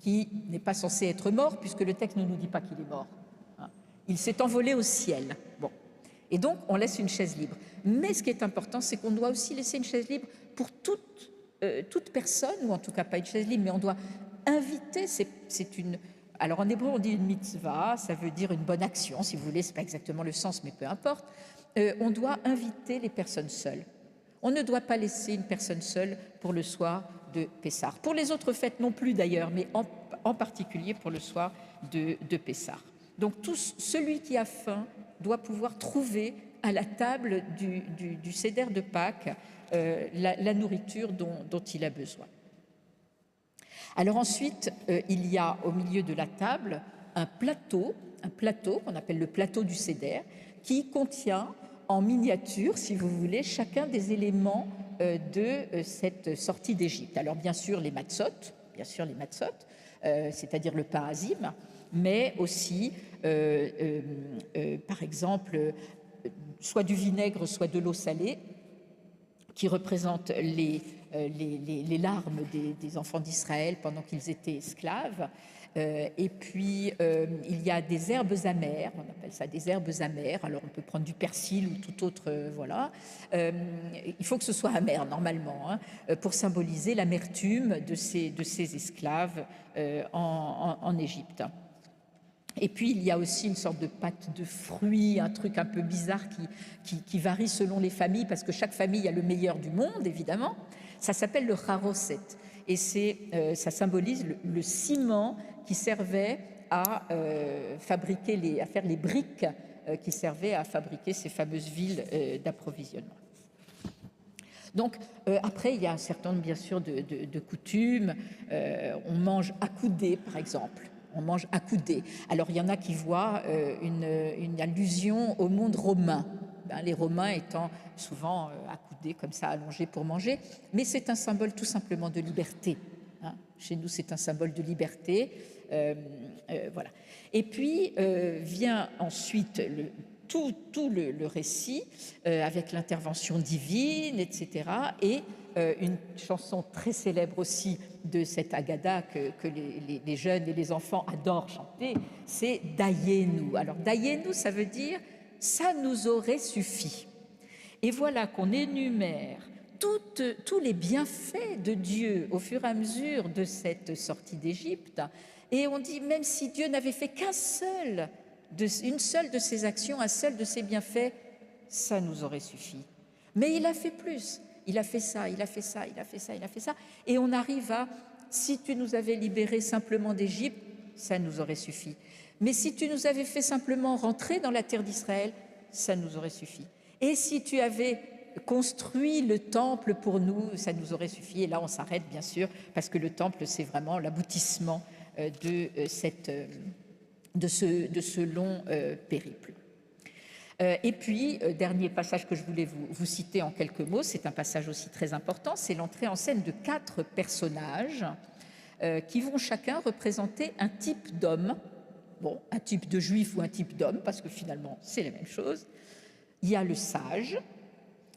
qui n'est pas censé être mort, puisque le texte ne nous dit pas qu'il est mort. Il s'est envolé au ciel. Bon. Et donc, on laisse une chaise libre. Mais ce qui est important, c'est qu'on doit aussi laisser une chaise libre pour toute personne, ou en tout cas pas une chaise libre, mais on doit inviter, alors en hébreu on dit une mitzvah, ça veut dire une bonne action, si vous voulez, c'est pas exactement le sens, mais peu importe. On doit inviter les personnes seules. On ne doit pas laisser une personne seule pour le soir de Pessah. Pour les autres fêtes non plus d'ailleurs, mais en particulier pour le soir de Pessah. Donc celui qui a faim doit pouvoir trouver à la table du Seder de Pâques la nourriture dont il a besoin. Alors ensuite, il y a au milieu de la table un plateau qu'on appelle le plateau du Seder, qui contient en miniature, si vous voulez, chacun des éléments de cette sortie d'Égypte. Alors bien sûr les matzot, c'est-à-dire le pain azim, mais aussi, par exemple, soit du vinaigre, soit de l'eau salée, qui représentent les larmes des enfants d'Israël pendant qu'ils étaient esclaves. Et puis, il y a des herbes amères, on appelle ça des herbes amères. Alors, on peut prendre du persil ou tout autre, voilà. Il faut que ce soit amer, normalement, pour symboliser l'amertume de ces esclaves en Égypte. Et puis, il y a aussi une sorte de pâte de fruits, un truc un peu bizarre qui varie selon les familles, parce que chaque famille a le meilleur du monde, évidemment. Ça s'appelle le charoset. Et ça symbolise le ciment qui servait à faire les briques qui servaient à fabriquer ces fameuses villes d'approvisionnement. Donc, après, il y a un certain nombre, bien sûr, de coutumes. On mange accoudé, par exemple. On mange accoudé. Alors, il y en a qui voient une allusion au monde romain. Les Romains étant souvent accoudés comme ça, allongés pour manger. Mais c'est un symbole tout simplement de liberté. Chez nous, c'est un symbole de liberté. Voilà. Et puis, vient ensuite tout le récit avec l'intervention divine, etc. Et une chanson très célèbre aussi de cette Haggadah que les jeunes et les enfants adorent chanter, c'est « Dayenu ». Alors « Dayenu », ça veut dire « ça nous aurait suffi ». Et voilà qu'on énumère tous les bienfaits de Dieu au fur et à mesure de cette sortie d'Égypte. Et on dit, même si Dieu n'avait fait une seule de ses actions, un seul de ses bienfaits, ça nous aurait suffi. Mais il a fait plus. Il a fait ça, il a fait ça, il a fait ça, il a fait ça. Et on arrive à, si tu nous avais libérés simplement d'Égypte, ça nous aurait suffi. Mais si tu nous avais fait simplement rentrer dans la terre d'Israël, ça nous aurait suffi. Et si tu avais construit le temple pour nous, ça nous aurait suffi. Et là, on s'arrête, bien sûr, parce que le temple, c'est vraiment l'aboutissement de ce long périple. Et puis, dernier passage que je voulais vous citer en quelques mots, c'est un passage aussi très important, c'est l'entrée en scène de 4 personnages qui vont chacun représenter un type d'homme, bon, un type de juif ou un type d'homme, parce que finalement, c'est la même chose. Il y a le sage,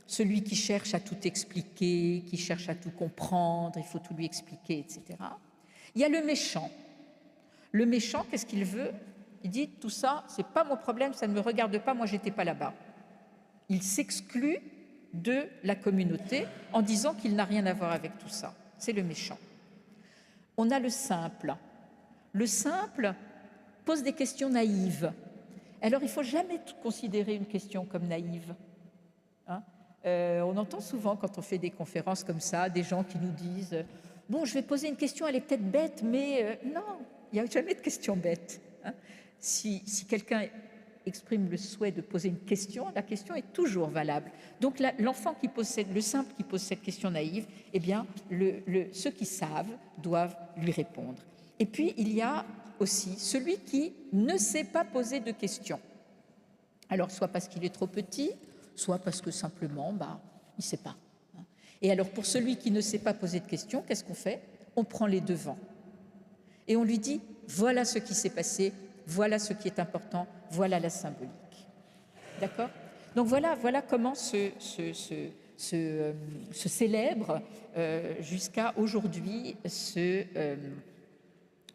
celui qui cherche à tout expliquer, qui cherche à tout comprendre, il faut tout lui expliquer, etc. Il y a le méchant. Le méchant, qu'est-ce qu'il veut? Il dit, tout ça, c'est pas mon problème, ça ne me regarde pas, moi j'étais pas là-bas. Il s'exclut de la communauté en disant qu'il n'a rien à voir avec tout ça. C'est le méchant. On a le simple. Le simple pose des questions naïves. Alors, il ne faut jamais considérer une question comme naïve. On entend souvent, quand on fait des conférences comme ça, des gens qui nous disent « Bon, je vais poser une question, elle est peut-être bête, mais non ». Il n'y a jamais de question bête. Hein. Si quelqu'un exprime le souhait de poser une question, la question est toujours valable. Donc l'enfant qui pose le simple qui pose cette question naïve, eh bien, ceux qui savent doivent lui répondre. Et puis, il y a aussi celui qui ne sait pas poser de questions. Alors, soit parce qu'il est trop petit, soit parce que simplement, il ne sait pas. Et alors, pour celui qui ne sait pas poser de questions, qu'est-ce qu'on fait? On prend les devants. Et on lui dit, voilà ce qui s'est passé, voilà ce qui est important, voilà la symbolique. D'accord? Donc voilà comment se célèbre jusqu'à aujourd'hui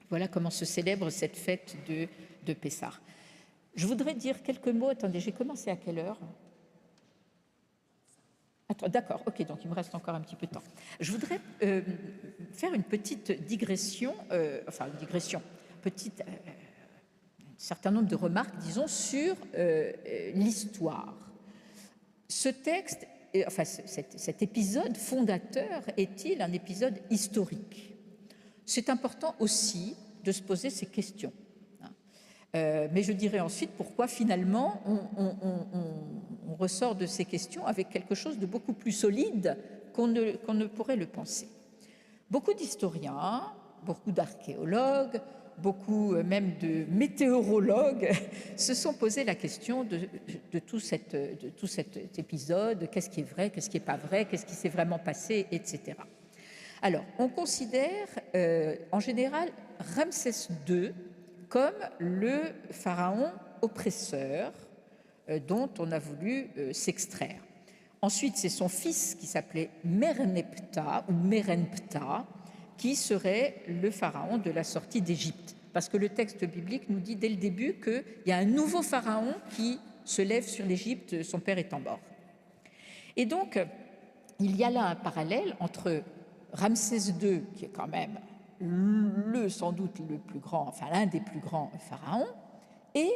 voilà comment se célèbre cette fête de Pessah. Je voudrais dire quelques mots. Attendez, j'ai commencé à quelle heure? D'accord, ok, donc il me reste encore un petit peu de temps. Je voudrais faire une petite digression, un certain nombre de remarques, disons, sur l'histoire. Ce texte, cet épisode fondateur, est-il un épisode historique? C'est important aussi de se poser ces questions. Mais je dirais ensuite pourquoi finalement on ressort de ces questions avec quelque chose de beaucoup plus solide qu'on ne pourrait le penser. Beaucoup d'historiens, beaucoup d'archéologues, beaucoup même de météorologues se sont posé la question de tout cet épisode, qu'est-ce qui est vrai, qu'est-ce qui n'est pas vrai, qu'est-ce qui s'est vraiment passé, etc. Alors, on considère en général Ramsès II comme le pharaon oppresseur dont on a voulu s'extraire. Ensuite, c'est son fils qui s'appelait Merneptah ou Merenptah qui serait le pharaon de la sortie d'Égypte. Parce que le texte biblique nous dit dès le début qu'il y a un nouveau pharaon qui se lève sur l'Égypte, son père étant mort. Et donc, il y a là un parallèle entre Ramsès II, qui est quand même sans doute le plus grand, l'un des plus grands pharaons, et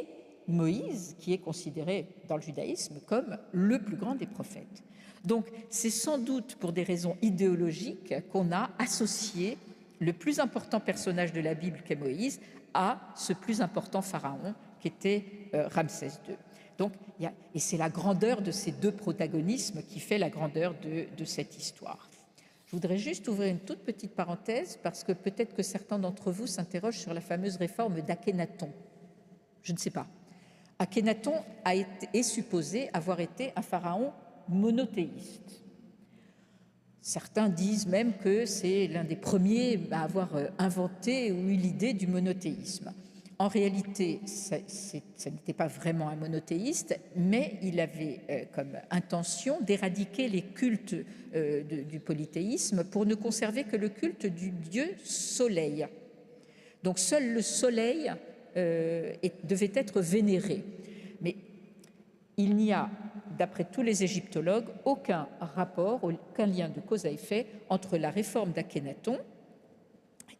Moïse, qui est considéré dans le judaïsme comme le plus grand des prophètes. Donc, c'est sans doute pour des raisons idéologiques qu'on a associé le plus important personnage de la Bible qu'est Moïse à ce plus important pharaon qui était Ramsès II. Donc, et c'est la grandeur de ces deux protagonismes qui fait la grandeur de cette histoire. Je voudrais juste ouvrir une toute petite parenthèse parce que peut-être que certains d'entre vous s'interrogent sur la fameuse réforme d'Akhénaton. Je ne sais pas. Akhénaton est supposé avoir été un pharaon monothéiste. Certains disent même que c'est l'un des premiers à avoir inventé ou eu l'idée du monothéisme. En réalité, ça n'était pas vraiment un monothéiste, mais il avait comme intention d'éradiquer les cultes du polythéisme pour ne conserver que le culte du dieu soleil. Donc seul le soleil devait être vénéré. Mais il n'y a, d'après tous les égyptologues, aucun rapport, aucun lien de cause à effet entre la réforme d'Akhénaton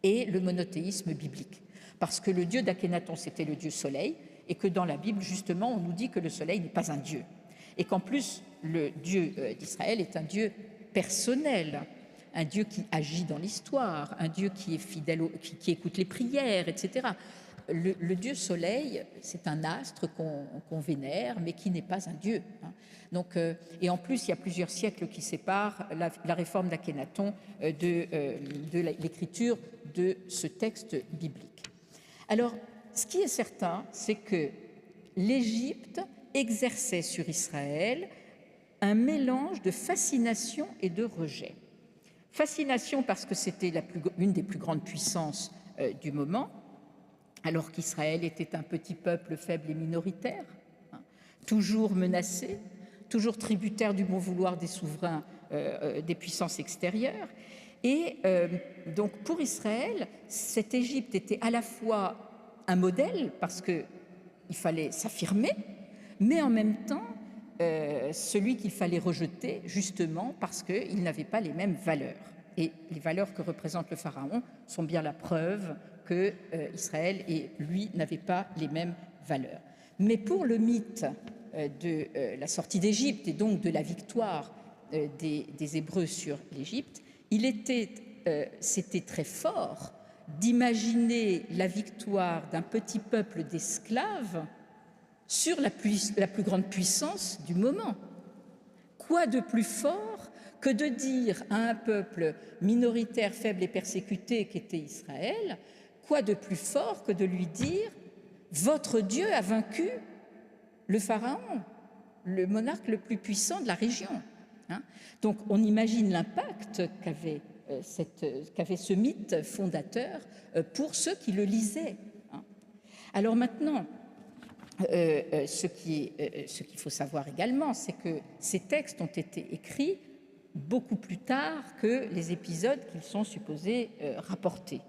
et le monothéisme biblique. Parce que le dieu d'Akhénaton, c'était le dieu soleil, et que dans la Bible, justement, on nous dit que le soleil n'est pas un dieu. Et qu'en plus, le dieu d'Israël est un dieu personnel, un dieu qui agit dans l'histoire, un dieu qui est fidèle, qui écoute les prières, etc. Le dieu soleil, c'est un astre qu'on vénère, mais qui n'est pas un dieu. Donc, et en plus, il y a plusieurs siècles qui séparent la réforme d'Akhénaton de l'écriture de ce texte biblique. Alors, ce qui est certain, c'est que l'Égypte exerçait sur Israël un mélange de fascination et de rejet. Fascination parce que c'était une des plus grandes puissances du moment, alors qu'Israël était un petit peuple faible et minoritaire, toujours menacé, toujours tributaire du bon vouloir des souverains, des puissances extérieures. Et donc pour Israël, cette Égypte était à la fois un modèle parce qu'il fallait s'affirmer, mais en même temps celui qu'il fallait rejeter justement parce qu'il n'avait pas les mêmes valeurs. Et les valeurs que représente le pharaon sont bien la preuve que Israël et lui n'avaient pas les mêmes valeurs. Mais pour le mythe de la sortie d'Égypte et donc de la victoire des Hébreux sur l'Égypte, c'était très fort d'imaginer la victoire d'un petit peuple d'esclaves sur la plus grande puissance du moment. Quoi de plus fort que de dire à un peuple minoritaire, faible et persécuté qu'était Israël, quoi de plus fort que de lui dire « Votre Dieu a vaincu le Pharaon, le monarque le plus puissant de la région ». Donc on imagine l'impact qu'avait ce mythe fondateur pour ceux qui le lisaient. Alors maintenant, ce qu'il faut savoir également, c'est que ces textes ont été écrits beaucoup plus tard que les épisodes qu'ils sont supposés rapporter.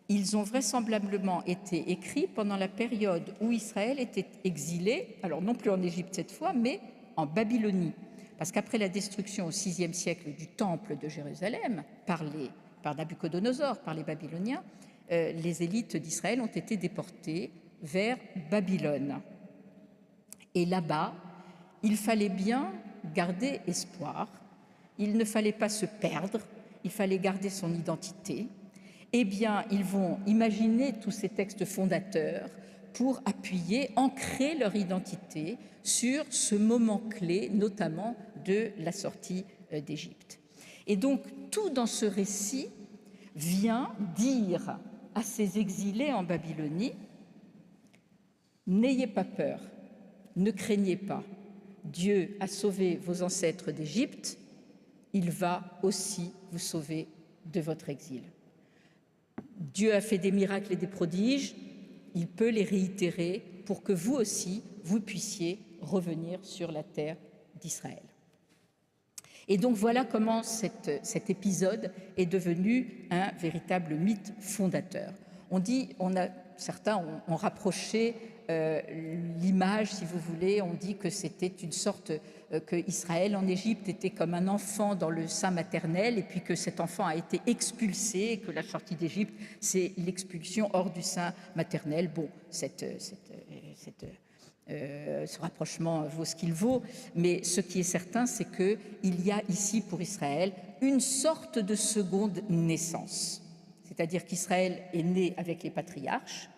Ils ont vraisemblablement été écrits pendant la période où Israël était exilé, alors non plus en Égypte cette fois, mais en Babylonie. Parce qu'après la destruction au VIe siècle du temple de Jérusalem par Nabuchodonosor, par les Babyloniens, les élites d'Israël ont été déportées vers Babylone. Et là-bas, il fallait bien garder espoir, il ne fallait pas se perdre, il fallait garder son identité. Eh bien, ils vont imaginer tous ces textes fondateurs pour appuyer, ancrer leur identité sur ce moment clé, notamment de la sortie d'Égypte. Et donc, tout dans ce récit vient dire à ces exilés en Babylonie: n'ayez pas peur, ne craignez pas. Dieu a sauvé vos ancêtres d'Égypte, il va aussi vous sauver de votre exil. Dieu a fait des miracles et des prodiges, il peut les réitérer pour que vous aussi, vous puissiez revenir sur la terre d'Israël. Et donc voilà comment cet épisode est devenu un véritable mythe fondateur. Certains ont rapproché l'image, si vous voulez, on dit que c'était une sorte, que Israël en Égypte était comme un enfant dans le sein maternel, et puis que cet enfant a été expulsé, et que la sortie d'Égypte, c'est l'expulsion hors du sein maternel. Bon, ce rapprochement vaut ce qu'il vaut, mais ce qui est certain, c'est qu'il y a ici pour Israël une sorte de seconde naissance. C'est-à-dire qu'Israël est né avec les patriarches,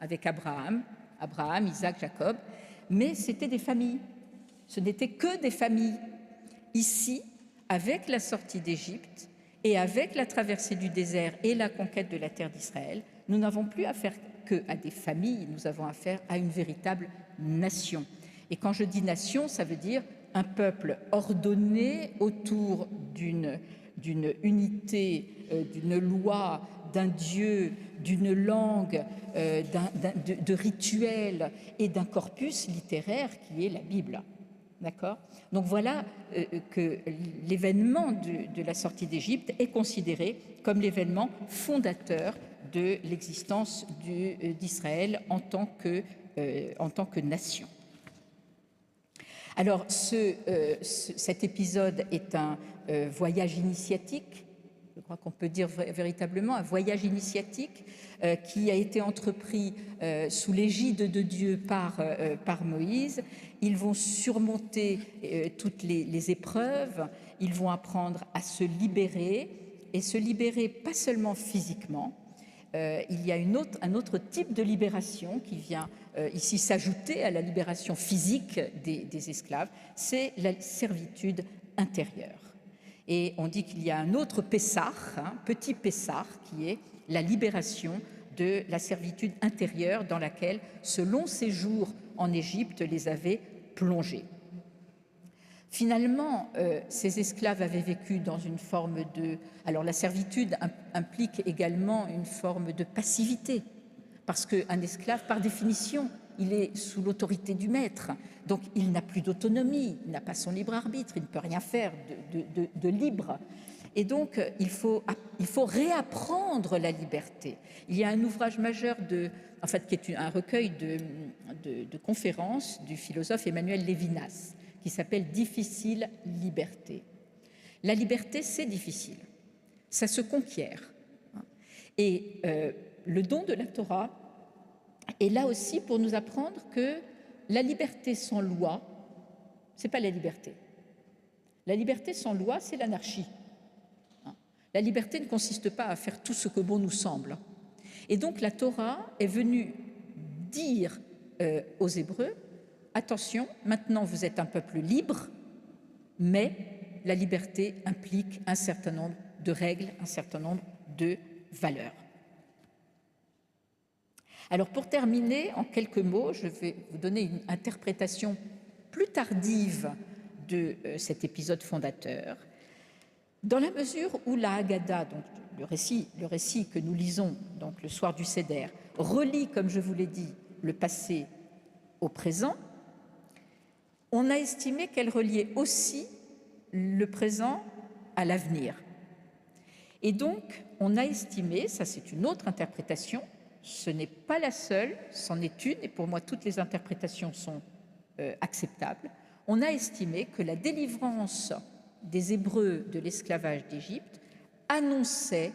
avec Abraham, Isaac, Jacob, mais c'était des familles. Ce n'était que des familles. Ici, avec la sortie d'Égypte et avec la traversée du désert et la conquête de la terre d'Israël, nous n'avons plus affaire qu'à des familles, nous avons affaire à une véritable nation. Et quand je dis nation, ça veut dire un peuple ordonné autour d'une unité, d'une loi, d'un Dieu, d'une langue, de rituels et d'un corpus littéraire qui est la Bible. D'accord ? Donc voilà que l'événement de la sortie d'Égypte est considéré comme l'événement fondateur de l'existence d'Israël en tant que nation. Alors cet épisode est un voyage initiatique, je crois qu'on peut dire véritablement un voyage initiatique qui a été entrepris sous l'égide de Dieu par Moïse. Ils vont surmonter toutes les épreuves, ils vont apprendre à se libérer, et se libérer pas seulement physiquement. Il y a un autre type de libération qui vient ici s'ajouter à la libération physique des esclaves, c'est la servitude intérieure. Et on dit qu'il y a un autre Pessah, petit Pessah, qui est la libération de la servitude intérieure dans laquelle ce long séjour en Égypte les avait plongés. Finalement, ces esclaves avaient vécu dans une forme de... Alors la servitude implique également une forme de passivité, parce qu'un esclave, par définition, il est sous l'autorité du maître, donc il n'a plus d'autonomie, il n'a pas son libre arbitre, il ne peut rien faire de libre. Et donc, il faut réapprendre la liberté. Il y a un ouvrage majeur qui est un recueil de conférences du philosophe Emmanuel Lévinas, qui s'appelle « Difficile liberté ». La liberté, c'est difficile, ça se conquiert. Et le don de la Torah est là aussi pour nous apprendre que la liberté sans loi, ce n'est pas la liberté. La liberté sans loi, c'est l'anarchie. La liberté ne consiste pas à faire tout ce que bon nous semble. Et donc la Torah est venue dire aux Hébreux, attention, maintenant vous êtes un peuple libre, mais la liberté implique un certain nombre de règles, un certain nombre de valeurs. Alors pour terminer, en quelques mots, je vais vous donner une interprétation plus tardive de cet épisode fondateur. Dans la mesure où la Haggadah, donc le récit que nous lisons donc le soir du Seder, relie, comme je vous l'ai dit, le passé au présent, on a estimé qu'elle reliait aussi le présent à l'avenir. Et donc, on a estimé, ça c'est une autre interprétation, ce n'est pas la seule, c'en est une, et pour moi toutes les interprétations sont acceptables, on a estimé que la délivrance des Hébreux de l'esclavage d'Égypte annonçait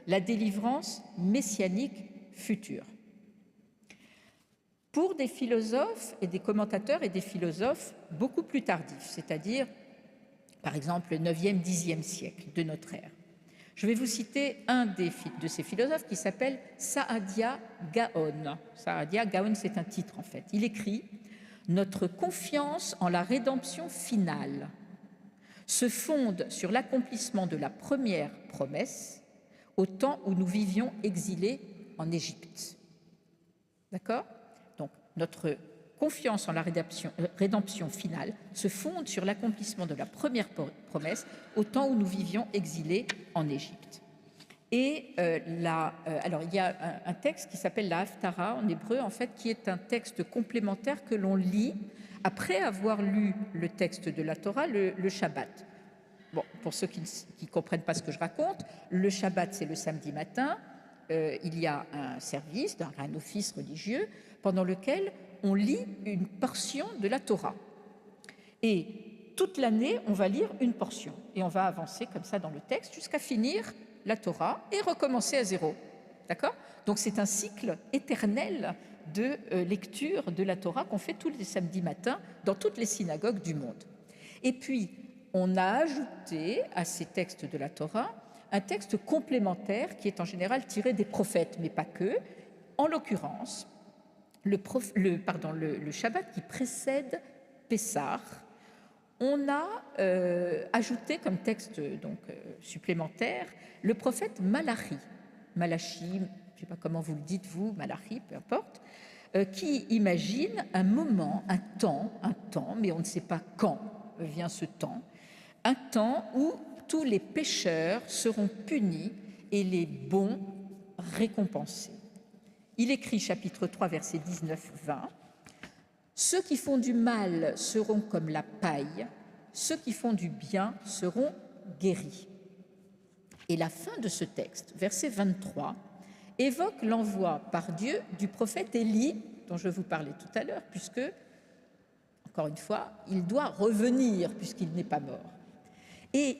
la délivrance messianique future. Pour des philosophes et des commentateurs et des philosophes beaucoup plus tardifs, c'est-à-dire par exemple le 9e, 10e siècle de notre ère. Je vais vous citer un de ces philosophes qui s'appelle Saadia Gaon. Saadia Gaon, c'est un titre en fait. Il écrit « Notre confiance en la rédemption finale se fonde sur l'accomplissement de la première promesse au temps où nous vivions exilés en Égypte. » D'accord ? Donc, notre confiance en la rédemption finale se fonde sur l'accomplissement de la première promesse au temps où nous vivions exilés en Égypte. Et alors, il y a un texte qui s'appelle la Haftara en hébreu, en fait, qui est un texte complémentaire que l'on lit après avoir lu le texte de la Torah, le Shabbat. Bon, pour ceux qui ne comprennent pas ce que je raconte, le Shabbat, c'est le samedi matin. Il y a un service, un office religieux, pendant lequel on lit une portion de la Torah. Et toute l'année, on va lire une portion. Et on va avancer comme ça dans le texte jusqu'à finir la Torah et recommencer à zéro. D'accord ? Donc c'est un cycle éternel de lecture de la Torah qu'on fait tous les samedis matins dans toutes les synagogues du monde. Et puis, on a ajouté à ces textes de la Torah un texte complémentaire qui est en général tiré des prophètes, mais pas que. En l'occurrence, le Shabbat qui précède Pessah, on a ajouté comme texte supplémentaire le prophète Malachi, je ne sais pas comment vous le dites vous, Malachi, peu importe, qui imagine un moment, un temps, mais on ne sait pas quand vient ce temps, un temps où tous les pécheurs seront punis et les bons récompensés. Il écrit, chapitre 3, versets 19-20, « Ceux qui font du mal seront comme la paille, ceux qui font du bien seront guéris. » Et la fin de ce texte, verset 23, évoque l'envoi par Dieu du prophète Élie, dont je vous parlais tout à l'heure, puisque, encore une fois, il doit revenir puisqu'il n'est pas mort. Et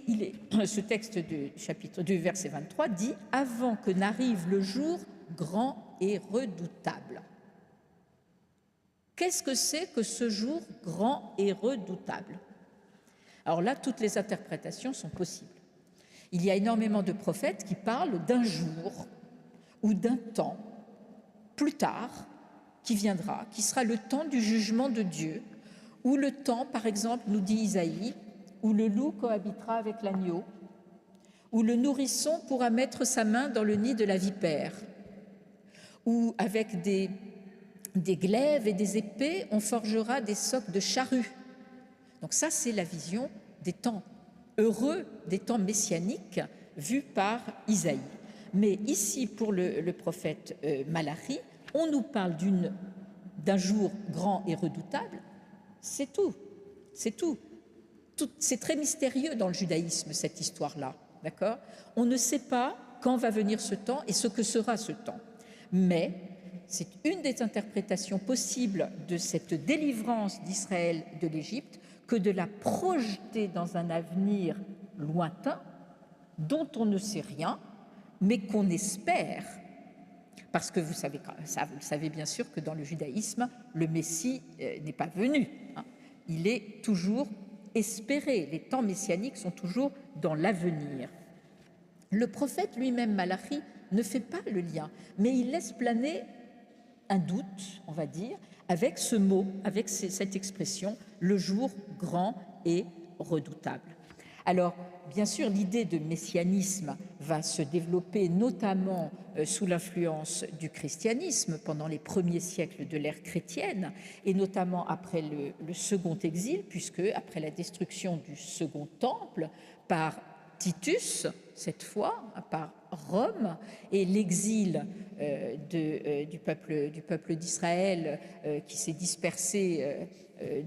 ce texte du verset 23 dit « Avant que n'arrive le jour grand et redoutable ». Qu'est-ce que c'est que ce jour grand et redoutable ? Alors là, toutes les interprétations sont possibles. Il y a énormément de prophètes qui parlent d'un jour ou d'un temps plus tard qui viendra, qui sera le temps du jugement de Dieu, ou le temps, par exemple, nous dit Isaïe, où le loup cohabitera avec l'agneau, où le nourrisson pourra mettre sa main dans le nid de la vipère, où avec des glaives et des épées, on forgera des socs de charrues. Donc ça, c'est la vision des temps heureux, des temps messianiques vus par Isaïe. Mais ici, pour le prophète Malachi, on nous parle d'un jour grand et redoutable. C'est tout, c'est tout. C'est très mystérieux dans le judaïsme, cette histoire-là, d'accord ? On ne sait pas quand va venir ce temps et ce que sera ce temps. Mais c'est une des interprétations possibles de cette délivrance d'Israël de l'Égypte que de la projeter dans un avenir lointain dont on ne sait rien, mais qu'on espère. Parce que vous le savez bien sûr que dans le judaïsme, le Messie n'est pas venu. Il est toujours espéré. Les temps messianiques sont toujours dans l'avenir. Le prophète lui-même, Malachi, ne fait pas le lien, mais il laisse planer un doute, on va dire, avec ce mot, avec cette expression, le jour grand et redoutable. Alors, bien sûr, l'idée de messianisme va se développer notamment sous l'influence du christianisme pendant les premiers siècles de l'ère chrétienne, et notamment après le second exil, puisque après la destruction du second temple par Titus, cette fois, par Rome, et l'exil du peuple d'Israël qui s'est dispersé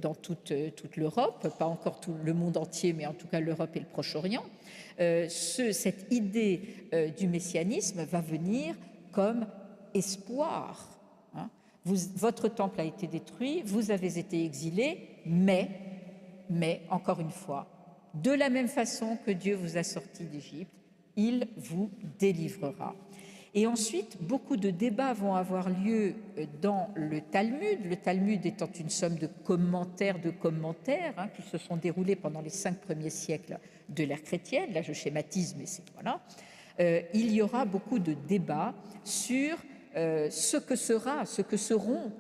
dans toute l'Europe, pas encore tout le monde entier, mais en tout cas l'Europe et le Proche-Orient, cette idée du messianisme va venir comme espoir. Hein. Votre temple a été détruit, vous avez été exilés, mais, encore une fois, de la même façon que Dieu vous a sortis d'Égypte, il vous délivrera. Et ensuite, beaucoup de débats vont avoir lieu dans le Talmud étant une somme de commentaires qui se sont déroulés pendant les 5 premiers siècles de l'ère chrétienne. Là, je schématise, mais c'est voilà. Il y aura beaucoup de débats sur ce que seront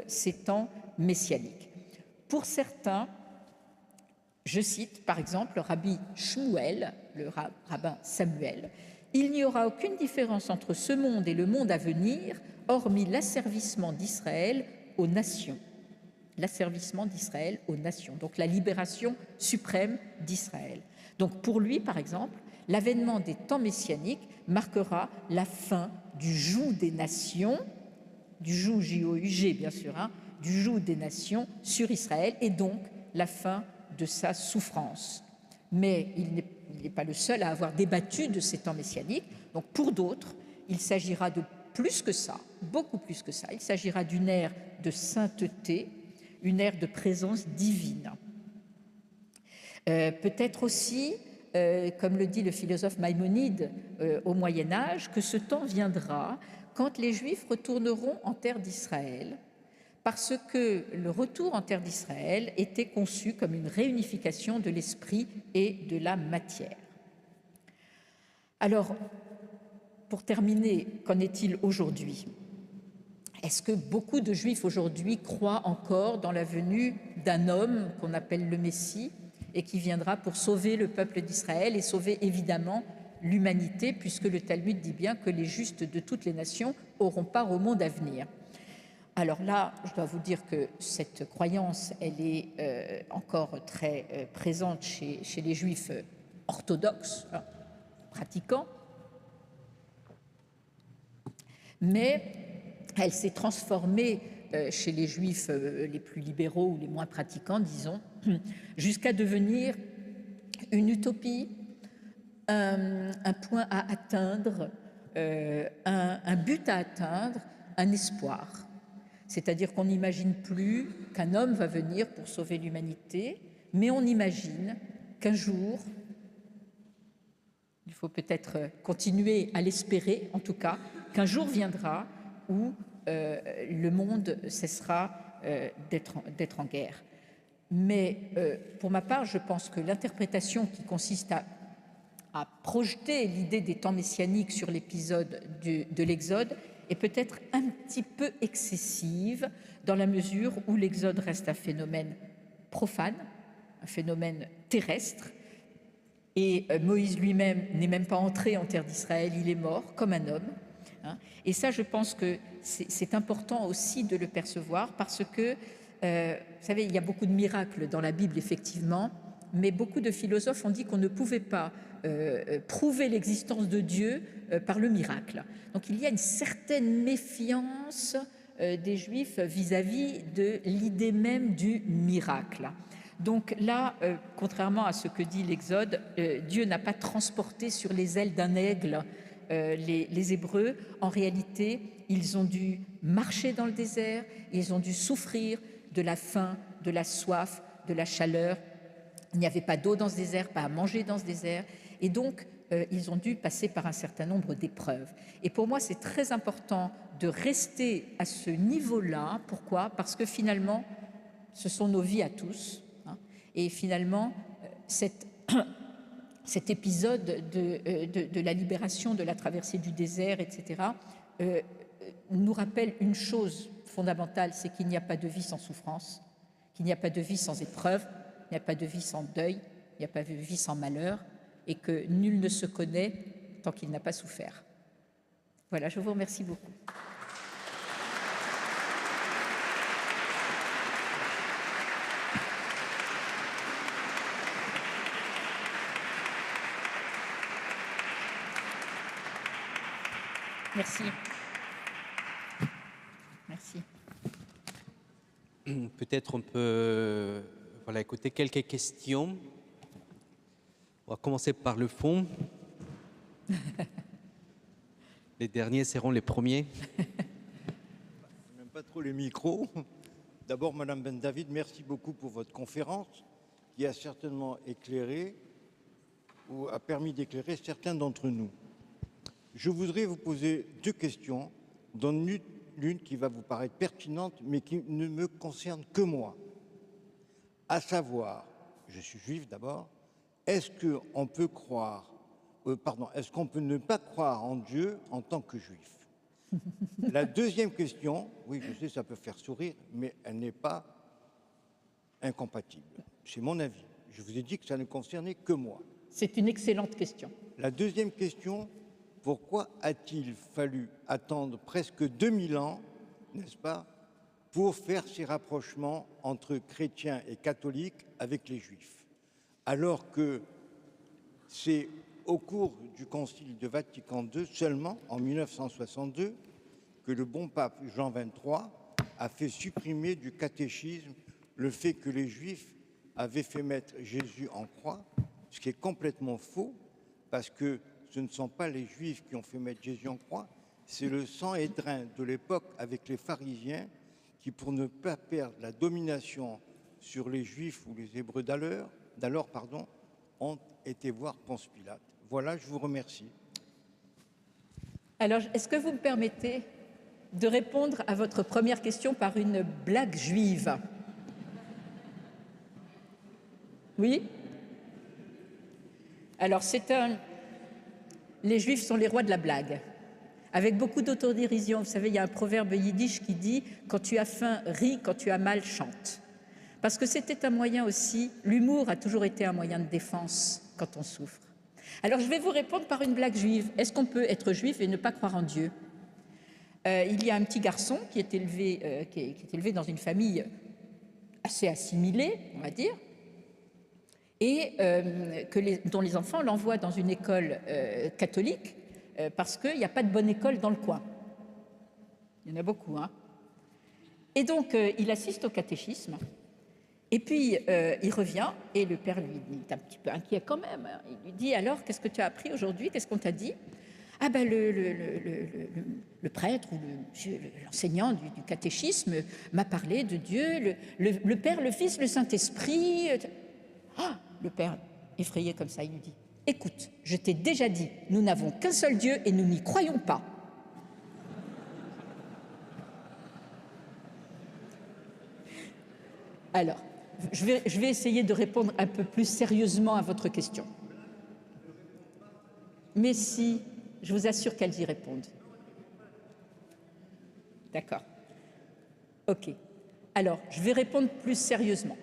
ces temps messianiques. Pour certains, je cite par exemple le rabbi Shmuel, le rabbin Samuel, « Il n'y aura aucune différence entre ce monde et le monde à venir, hormis l'asservissement d'Israël aux nations. » L'asservissement d'Israël aux nations, donc la libération suprême d'Israël. Donc pour lui, par exemple, l'avènement des temps messianiques marquera la fin du joug des nations, du joug J-O-U-G bien sûr, du joug des nations sur Israël, et donc la fin de sa souffrance. Mais il n'est pas le seul à avoir débattu de ces temps messianiques. Donc pour d'autres, il s'agira de plus que ça, beaucoup plus que ça. Il s'agira d'une ère de sainteté, une ère de présence divine. Peut-être aussi, comme le dit le philosophe Maïmonide au Moyen-Âge, que ce temps viendra quand les Juifs retourneront en terre d'Israël, parce que le retour en terre d'Israël était conçu comme une réunification de l'esprit et de la matière. Alors, pour terminer, qu'en est-il aujourd'hui ? Est-ce que beaucoup de Juifs aujourd'hui croient encore dans la venue d'un homme qu'on appelle le Messie et qui viendra pour sauver le peuple d'Israël et sauver évidemment l'humanité, puisque le Talmud dit bien que les justes de toutes les nations auront part au monde à venir. Alors là, je dois vous dire que cette croyance, elle est encore très présente chez les Juifs orthodoxes, pratiquants, mais elle s'est transformée chez les Juifs les plus libéraux ou les moins pratiquants, disons, jusqu'à devenir une utopie, un point à atteindre, un but à atteindre, un espoir. C'est-à-dire qu'on n'imagine plus qu'un homme va venir pour sauver l'humanité, mais on imagine qu'un jour, il faut peut-être continuer à l'espérer en tout cas, qu'un jour viendra où le monde cessera d'être en guerre. Mais pour ma part, je pense que l'interprétation qui consiste à projeter l'idée des temps messianiques sur l'épisode de l'Exode est peut-être un petit peu excessive dans la mesure où l'Exode reste un phénomène profane, un phénomène terrestre, et Moïse lui-même n'est même pas entré en terre d'Israël, il est mort comme un homme. Et ça, je pense que c'est important aussi de le percevoir parce que, vous savez, il y a beaucoup de miracles dans la Bible, effectivement, mais beaucoup de philosophes ont dit qu'on ne pouvait pas prouver l'existence de Dieu par le miracle. Donc il y a une certaine méfiance des Juifs vis-à-vis de l'idée même du miracle. Donc là, contrairement à ce que dit l'Exode, Dieu n'a pas transporté sur les ailes d'un aigle les Hébreux. En réalité, ils ont dû marcher dans le désert, ils ont dû souffrir de la faim, de la soif, de la chaleur. Il n'y avait pas d'eau dans ce désert, pas à manger dans ce désert. Et donc, ils ont dû passer par un certain nombre d'épreuves. Et pour moi, c'est très important de rester à ce niveau-là. Pourquoi ? Parce que finalement, ce sont nos vies à tous. Et finalement, cette cet épisode de la libération, de la traversée du désert, etc., nous rappelle une chose fondamentale, c'est qu'il n'y a pas de vie sans souffrance, qu'il n'y a pas de vie sans épreuve, il n'y a pas de vie sans deuil, il n'y a pas de vie sans malheur, et que nul ne se connaît tant qu'il n'a pas souffert. Voilà, je vous remercie beaucoup. Merci. Merci. Peut-être on peut écouter quelques questions. On va commencer par le fond. Les derniers seront les premiers. Je n'aime pas trop les micros. D'abord, Madame Ben David, merci beaucoup pour votre conférence qui a certainement éclairé ou a permis d'éclairer certains d'entre nous. Je voudrais vous poser deux questions, dont l'une qui va vous paraître pertinente, mais qui ne me concerne que moi. À savoir, je suis juif d'abord, est-ce qu'on peut croire, est-ce qu'on peut ne pas croire en Dieu en tant que juif? La deuxième question, oui, je sais, ça peut faire sourire, mais elle n'est pas incompatible. C'est mon avis. Je vous ai dit que ça ne concernait que moi. C'est une excellente question. La deuxième question, pourquoi a-t-il fallu attendre presque 2000 ans, n'est-ce pas, pour faire ces rapprochements entre chrétiens et catholiques avec les juifs, alors que c'est au cours du Concile de Vatican II seulement, en 1962, que le bon pape Jean XXIII a fait supprimer du catéchisme le fait que les Juifs avaient fait mettre Jésus en croix, ce qui est complètement faux, parce que ce ne sont pas les Juifs qui ont fait mettre Jésus en croix, c'est le Sanhédrin de l'époque avec les pharisiens qui, pour ne pas perdre la domination sur les Juifs ou les Hébreux d'alors, ont été voir Ponce Pilate. Voilà, je vous remercie. Alors, est-ce que vous me permettez de répondre à votre première question par une blague juive? Oui? Alors, les Juifs sont les rois de la blague, avec beaucoup d'autodérision. Vous savez, il y a un proverbe yiddish qui dit « Quand tu as faim, ris, quand tu as mal, chante ». Parce que c'était un moyen aussi, l'humour a toujours été un moyen de défense quand on souffre. Alors, je vais vous répondre par une blague juive. Est-ce qu'on peut être juif et ne pas croire en Dieu? Il y a un petit garçon qui est élevé dans une famille assez assimilée, on va dire, et dont les enfants l'envoient dans une école catholique parce qu'il n'y a pas de bonne école dans le coin. Il y en a beaucoup, hein. Et donc, il assiste au catéchisme, et puis il revient, et le père lui est un petit peu inquiet quand même. Il lui dit « Alors, qu'est-ce que tu as appris aujourd'hui? Qu'est-ce qu'on t'a dit ?» Ah ben, le prêtre ou l'enseignant du catéchisme m'a parlé de Dieu, le Père, le Fils, le Saint-Esprit. Ah, le père, effrayé comme ça, il lui dit « Écoute, je t'ai déjà dit, nous n'avons qu'un seul Dieu et nous n'y croyons pas. » Alors, je vais essayer de répondre un peu plus sérieusement à votre question. Mais si, je vous assure qu'elles y répondent. D'accord. OK. Alors, je vais répondre plus sérieusement.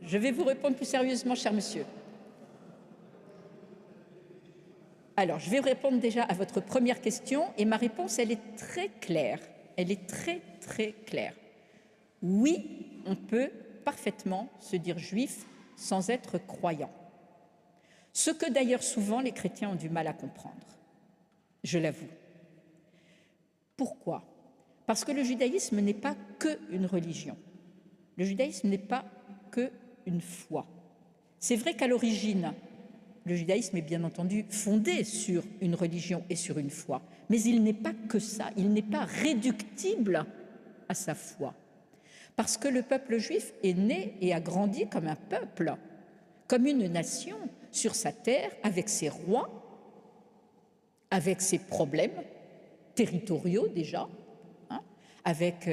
Je vais vous répondre plus sérieusement, cher monsieur. Alors, je vais répondre déjà à votre première question, et ma réponse, elle est très claire. Elle est très, très claire. Oui, on peut parfaitement se dire juif sans être croyant. Ce que d'ailleurs souvent les chrétiens ont du mal à comprendre. Je l'avoue. Pourquoi? Parce que le judaïsme n'est pas qu'une religion. Le judaïsme n'est pas qu'une foi. C'est vrai qu'à l'origine, le judaïsme est bien entendu fondé sur une religion et sur une foi, mais il n'est pas que ça, il n'est pas réductible à sa foi. Parce que le peuple juif est né et a grandi comme un peuple, comme une nation sur sa terre, avec ses rois, avec ses problèmes territoriaux déjà, hein, avec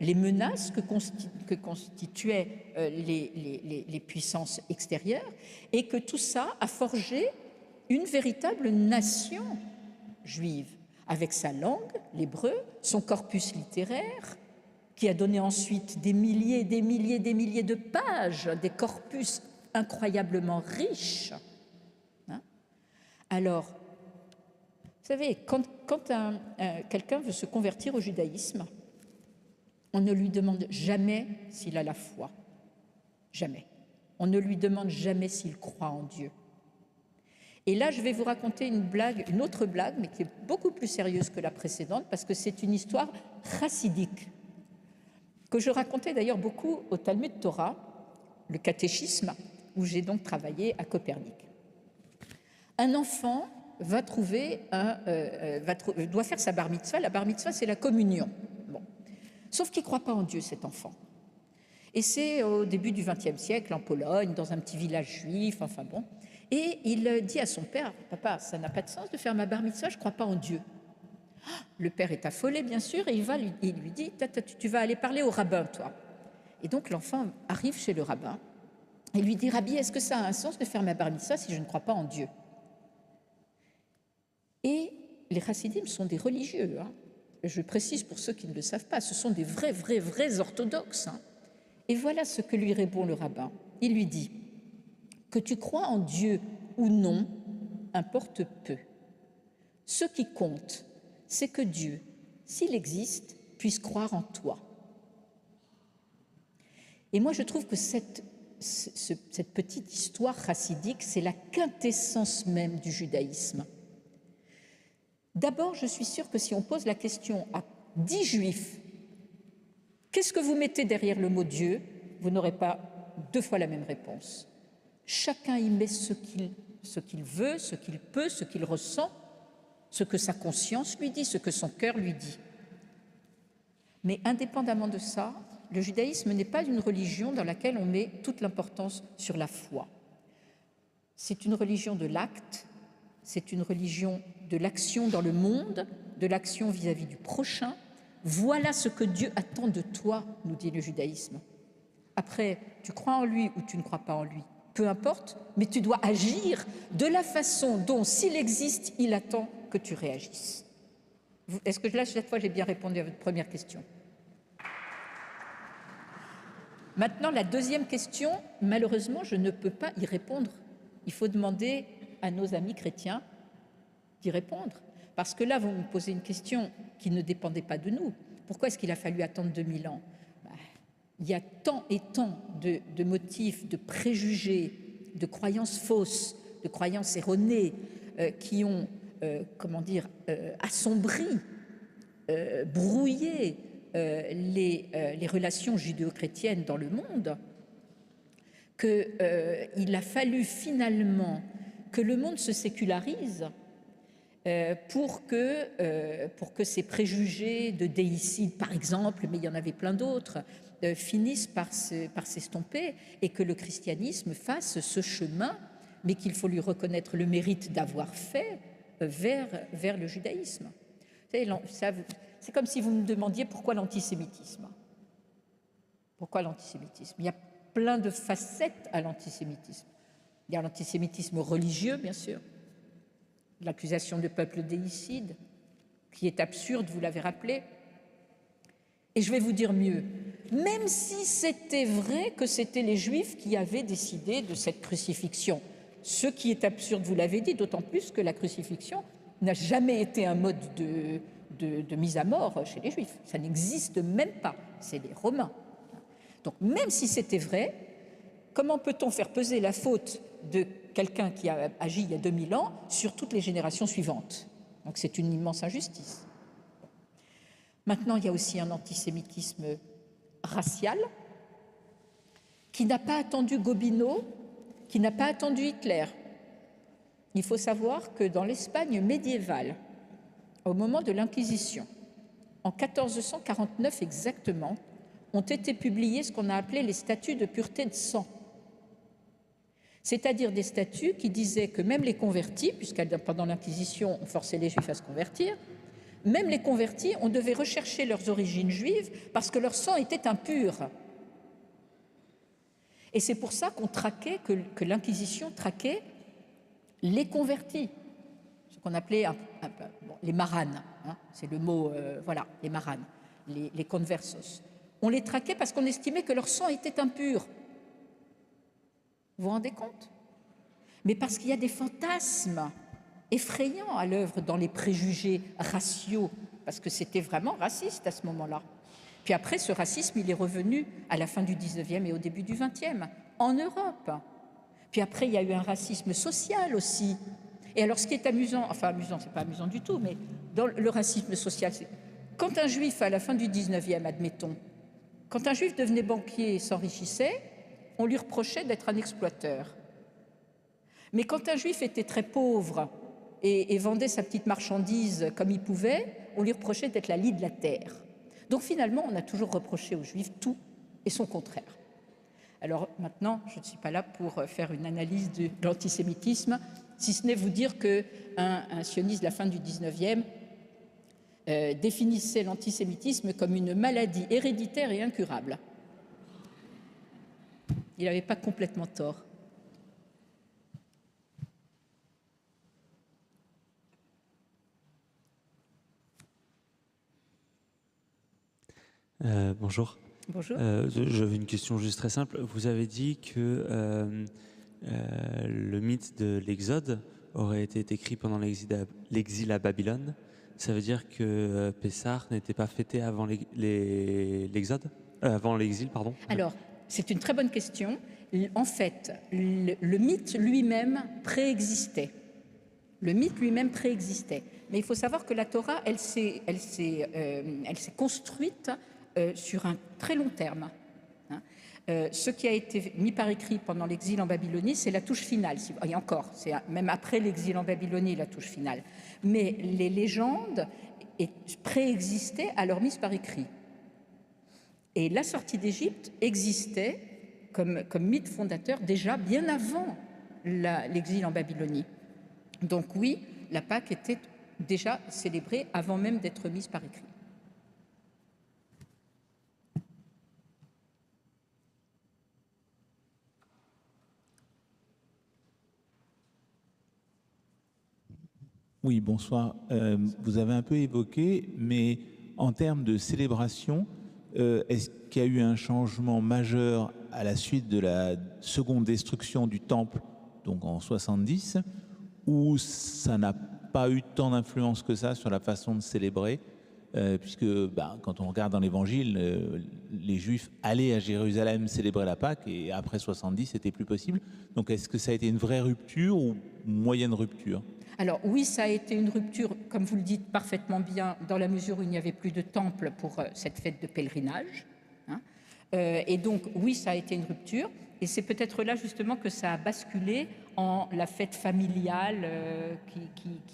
les menaces que constituaient les puissances extérieures, et que tout ça a forgé une véritable nation juive, avec sa langue, l'hébreu, son corpus littéraire, qui a donné ensuite des milliers de pages, des corpus incroyablement riches. Alors, vous savez, quand quelqu'un veut se convertir au judaïsme, on ne lui demande jamais s'il a la foi. Jamais. On ne lui demande jamais s'il croit en Dieu. Et là, je vais vous raconter une autre blague, mais qui est beaucoup plus sérieuse que la précédente, parce que c'est une histoire chassidique, que je racontais d'ailleurs beaucoup au Talmud Torah, le catéchisme, où j'ai donc travaillé à Copernic. Un enfant doit faire sa bar mitzvah. La bar mitzvah, c'est la communion. Bon. Sauf qu'il ne croit pas en Dieu, cet enfant. Et c'est au début du XXe siècle, en Pologne, dans un petit village juif, enfin bon. Et il dit à son père, « Papa, ça n'a pas de sens de faire ma bar mitzvah, je ne crois pas en Dieu. » Le père est affolé, bien sûr, et il lui dit, « Tu vas aller parler au rabbin, toi. » Et donc l'enfant arrive chez le rabbin et lui dit, « Rabbi, est-ce que ça a un sens de faire ma bar mitzvah si je ne crois pas en Dieu ?» Et les chassidim sont des religieux. Je précise pour ceux qui ne le savent pas, ce sont des vrais orthodoxes. Et voilà ce que lui répond le rabbin. Il lui dit, « Que tu crois en Dieu ou non, importe peu. Ce qui compte, c'est que Dieu, s'il existe, puisse croire en toi. » Et moi, je trouve que cette petite histoire chassidique, c'est la quintessence même du judaïsme. D'abord, je suis sûre que si on pose la question à 10 juifs, qu'est-ce que vous mettez derrière le mot Dieu, vous n'aurez pas 2 fois la même réponse. Chacun y met ce qu'il veut, ce qu'il peut, ce qu'il ressent, ce que sa conscience lui dit, ce que son cœur lui dit. Mais indépendamment de ça, le judaïsme n'est pas une religion dans laquelle on met toute l'importance sur la foi. C'est une religion de l'acte, c'est une religion de l'action dans le monde, de l'action vis-à-vis du prochain. Voilà ce que Dieu attend de toi, nous dit le judaïsme. Après, tu crois en lui ou tu ne crois pas en lui, peu importe, mais tu dois agir de la façon dont, s'il existe, il attend que tu réagisses. Est-ce que là, cette fois, j'ai bien répondu à votre première question? Maintenant, la deuxième question, malheureusement, je ne peux pas y répondre. Il faut demander à nos amis chrétiens d'y répondre. Parce que là, vous me posez une question qui ne dépendait pas de nous. Pourquoi est-ce qu'il a fallu attendre 2000 ans? Il y a tant et tant de motifs, de préjugés, de croyances fausses, de croyances erronées qui ont, assombri, brouillé les relations judéo-chrétiennes dans le monde, qu'il a fallu finalement que le monde se sécularise pour que ces préjugés de déicide, par exemple, mais il y en avait plein d'autres, finissent par s'estomper et que le christianisme fasse ce chemin, mais qu'il faut lui reconnaître le mérite d'avoir fait vers le judaïsme. C'est comme si vous me demandiez pourquoi l'antisémitisme. Pourquoi l'antisémitisme? Il y a plein de facettes à l'antisémitisme. Il y a l'antisémitisme religieux, bien sûr, l'accusation de peuple déicide, qui est absurde, vous l'avez rappelé. Et je vais vous dire mieux, même si c'était vrai que c'était les Juifs qui avaient décidé de cette crucifixion, ce qui est absurde, vous l'avez dit, d'autant plus que la crucifixion n'a jamais été un mode de mise à mort chez les Juifs. Ça n'existe même pas, c'est les Romains. Donc même si c'était vrai, comment peut-on faire peser la faute de quelqu'un qui a agi il y a 2000 ans sur toutes les générations suivantes? Donc c'est une immense injustice. Maintenant, il y a aussi un antisémitisme racial qui n'a pas attendu Gobineau, qui n'a pas attendu Hitler. Il faut savoir que dans l'Espagne médiévale, au moment de l'Inquisition, en 1449 exactement, ont été publiés ce qu'on a appelé les statuts de pureté de sang. C'est-à-dire des statuts qui disaient que même les convertis, puisque pendant l'Inquisition, on forçait les Juifs à se convertir, même les convertis, on devait rechercher leurs origines juives parce que leur sang était impur. Et c'est pour ça qu'on traquait, que l'Inquisition traquait les convertis, ce qu'on appelait les maranes, hein, c'est le mot, voilà, les maranes, les conversos. On les traquait parce qu'on estimait que leur sang était impur. Vous vous rendez compte? Mais parce qu'il y a des fantasmes effrayants à l'œuvre dans les préjugés raciaux, parce que c'était vraiment raciste à ce moment-là. Puis après, ce racisme, il est revenu à la fin du 19e et au début du 20e, en Europe. Puis après, il y a eu un racisme social aussi. Et alors, ce qui est amusant, enfin amusant, c'est pas amusant du tout, mais dans le racisme social, c'est quand un juif, à la fin du 19e, admettons, quand un juif devenait banquier et s'enrichissait, on lui reprochait d'être un exploiteur. Mais quand un juif était très pauvre et vendait sa petite marchandise comme il pouvait, on lui reprochait d'être la lie de la terre. Donc finalement, on a toujours reproché aux juifs tout et son contraire. Alors maintenant, je ne suis pas là pour faire une analyse de l'antisémitisme, si ce n'est vous dire qu'un sioniste de la fin du 19e définissait l'antisémitisme comme une maladie héréditaire et incurable. Il n'avait pas complètement tort. Bonjour. Bonjour. J'avais une question juste très simple. Vous avez dit que le mythe de l'Exode aurait été écrit pendant l'exil à Babylone. Ça veut dire que Pessah n'était pas fêté avant l'exode, avant l'exil, pardon. Alors, c'est une très bonne question. En fait, le mythe lui-même préexistait. Le mythe lui-même préexistait. Mais il faut savoir que la Torah, elle s'est construite sur un très long terme. Ce qui a été mis par écrit pendant l'exil en Babylonie, c'est la touche finale. Et encore, c'est même après l'exil en Babylonie, la touche finale. Mais les légendes préexistaient à leur mise par écrit. Et la sortie d'Égypte existait comme mythe fondateur déjà bien avant l'exil en Babylonie. Donc oui, la Pâque était déjà célébrée avant même d'être mise par écrit. Oui, bonsoir. Vous avez un peu évoqué, mais en termes de célébration, est-ce qu'il y a eu un changement majeur à la suite de la seconde destruction du temple, donc en 70, ou ça n'a pas eu tant d'influence que ça sur la façon de célébrer, puisque quand on regarde dans l'Évangile, les Juifs allaient à Jérusalem célébrer la Pâque, et après 70, c'était plus possible. Donc est-ce que ça a été une vraie rupture ou une moyenne rupture ? Alors oui, ça a été une rupture, comme vous le dites parfaitement bien, dans la mesure où il n'y avait plus de temple pour cette fête de pèlerinage. Et donc oui, ça a été une rupture. Et c'est peut-être là justement que ça a basculé en la fête familiale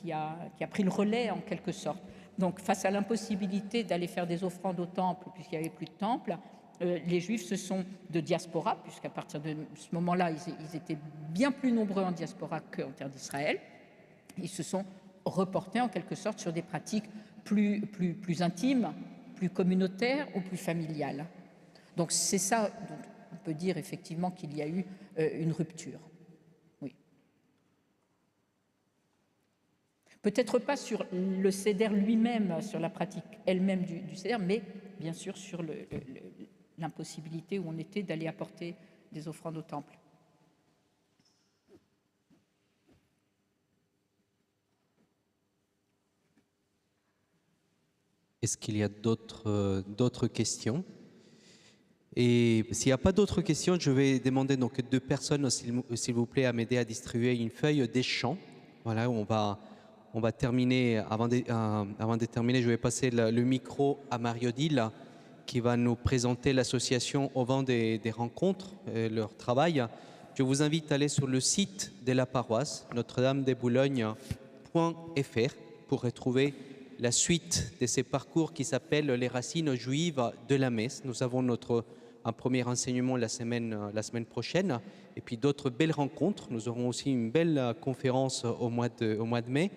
qui a pris le relais en quelque sorte. Donc face à l'impossibilité d'aller faire des offrandes au temple, puisqu'il n'y avait plus de temple, les Juifs se sont de diaspora, puisqu'à partir de ce moment-là, ils étaient bien plus nombreux en diaspora qu'en terre d'Israël. Ils se sont reportés en quelque sorte sur des pratiques plus intimes, plus communautaires ou plus familiales. Donc c'est ça, donc on peut dire effectivement qu'il y a eu une rupture. Oui. Peut-être pas sur le seder lui-même, sur la pratique elle-même du seder, mais bien sûr sur l'impossibilité où on était d'aller apporter des offrandes au temple. Est-ce qu'il y a d'autres questions? Et s'il n'y a pas d'autres questions, je vais demander donc 2 personnes, s'il vous plaît, à m'aider à distribuer une feuille des chants. Voilà, on va terminer. Avant de terminer, je vais passer le micro à Marie-Odile, qui va nous présenter l'association Au vent des rencontres, leur travail. Je vous invite à aller sur le site de la paroisse, notre-dame-de-Boulogne.fr, pour retrouver la suite de ces parcours qui s'appellent les racines juives de la messe. Nous avons un premier enseignement la semaine prochaine, et puis d'autres belles rencontres. Nous aurons aussi une belle conférence au mois de mai.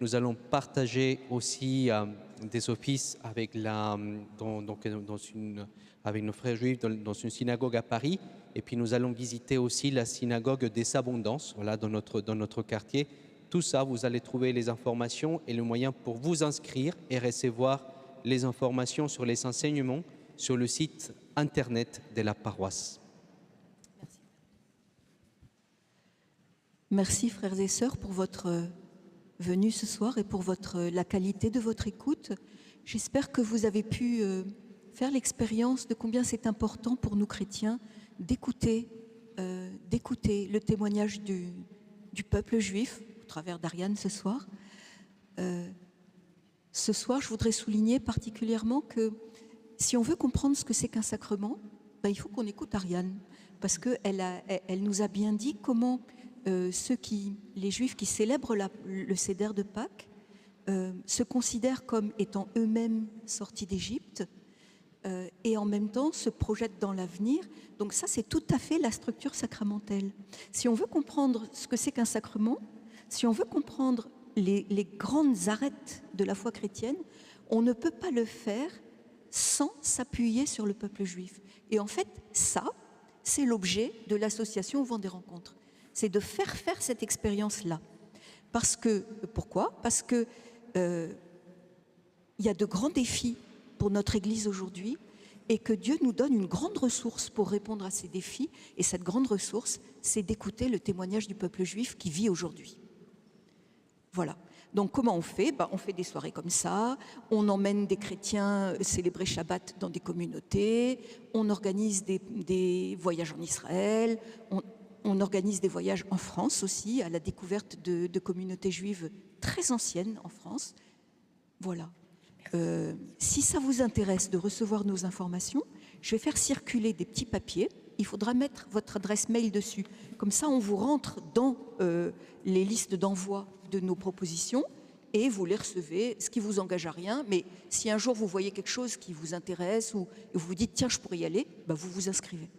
Nous allons partager aussi des offices avec nos frères juifs dans une synagogue à Paris. Et puis nous allons visiter aussi la synagogue des Abondances, voilà, dans notre quartier. Tout ça, vous allez trouver les informations et le moyen pour vous inscrire et recevoir les informations sur les enseignements sur le site internet de la paroisse. Merci. Merci frères et sœurs pour votre venue ce soir et pour la qualité de votre écoute. J'espère que vous avez pu faire l'expérience de combien c'est important pour nous chrétiens d'écouter le témoignage du peuple juif au travers d'Ariane ce soir. Ce soir, je voudrais souligner particulièrement que si on veut comprendre ce que c'est qu'un sacrement, il faut qu'on écoute Ariane, parce qu'elle nous a bien dit comment les Juifs qui célèbrent le Seder de Pâques se considèrent comme étant eux-mêmes sortis d'Égypte et en même temps se projettent dans l'avenir. Donc ça, c'est tout à fait la structure sacramentelle. Si on veut comprendre ce que c'est qu'un sacrement, si on veut comprendre les grandes arêtes de la foi chrétienne, on ne peut pas le faire sans s'appuyer sur le peuple juif. Et en fait, ça, c'est l'objet de l'association Au Vent des Rencontres. C'est de faire cette expérience-là. Pourquoi ? Parce que y a de grands défis pour notre Église aujourd'hui et que Dieu nous donne une grande ressource pour répondre à ces défis. Et cette grande ressource, c'est d'écouter le témoignage du peuple juif qui vit aujourd'hui. Voilà. Donc comment on fait ? On fait des soirées comme ça, on emmène des chrétiens célébrer Shabbat dans des communautés, on organise des voyages en Israël, on organise des voyages en France aussi, à la découverte de communautés juives très anciennes en France. Voilà. Si ça vous intéresse de recevoir nos informations, je vais faire circuler des petits papiers. Il faudra mettre votre adresse mail dessus. Comme ça, on vous rentre dans les listes d'envoi de nos propositions et vous les recevez, ce qui ne vous engage à rien. Mais si un jour vous voyez quelque chose qui vous intéresse ou vous vous dites « tiens, je pourrais y aller », vous vous inscrivez.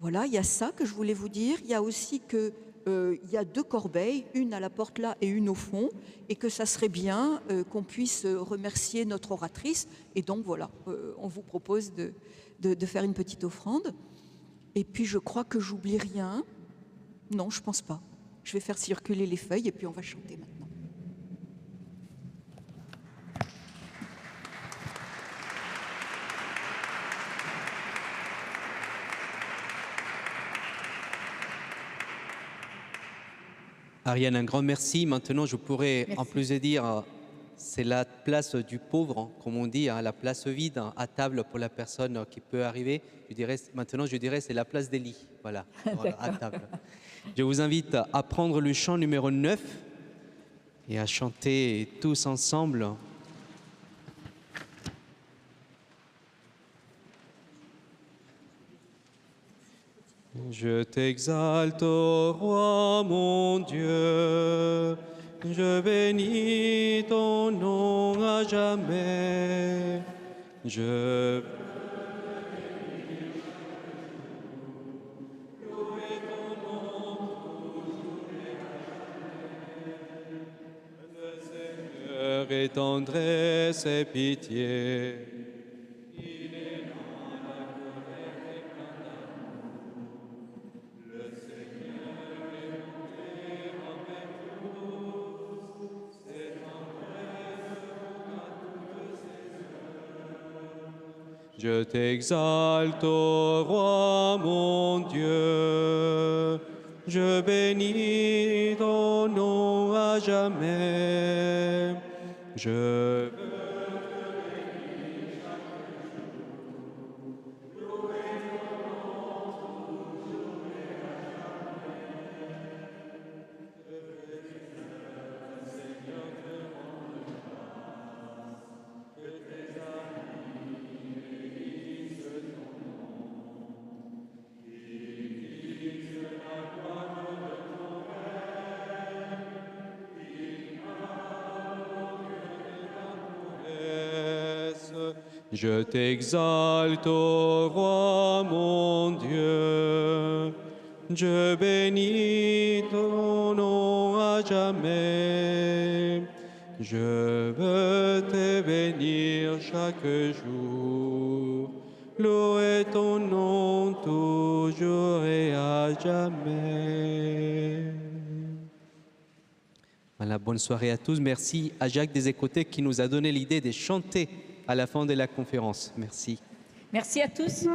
Voilà, il y a ça que je voulais vous dire. Il y a aussi que il y a 2 corbeilles, une à la porte là et une au fond, et que ça serait bien qu'on puisse remercier notre oratrice. Et donc voilà, on vous propose de faire une petite offrande. Et puis je crois que j'oublie rien. Non, je pense pas. Je vais faire circuler les feuilles et puis on va chanter maintenant. Ariane, un grand merci. Maintenant, je pourrais, en plus de dire, c'est la place du pauvre, comme on dit, la place vide à table pour la personne qui peut arriver. Maintenant, je dirais, c'est la place des lits, voilà à table. Je vous invite à prendre le chant numéro 9 et à chanter tous ensemble. Je t'exalte, ô roi mon Dieu, je bénis ton nom à jamais. Je louer ton nom toujours et à jamais. Le Seigneur est tendresse et pitié. Je t'exalte, ô roi mon Dieu, je bénis ton nom à jamais. Je veux te bénir chaque jour, louer ton nom toujours et à jamais. Je veux que Seigneur te rende grâce, que tes amis je t'exalte, ô roi mon Dieu, je bénis ton nom à jamais. Je veux te bénir chaque jour, loué ton nom toujours et à jamais. Voilà, bonne soirée à tous. Merci à Jacques des Écoutés qui nous a donné l'idée de chanter à la fin de la conférence. Merci. Merci à tous.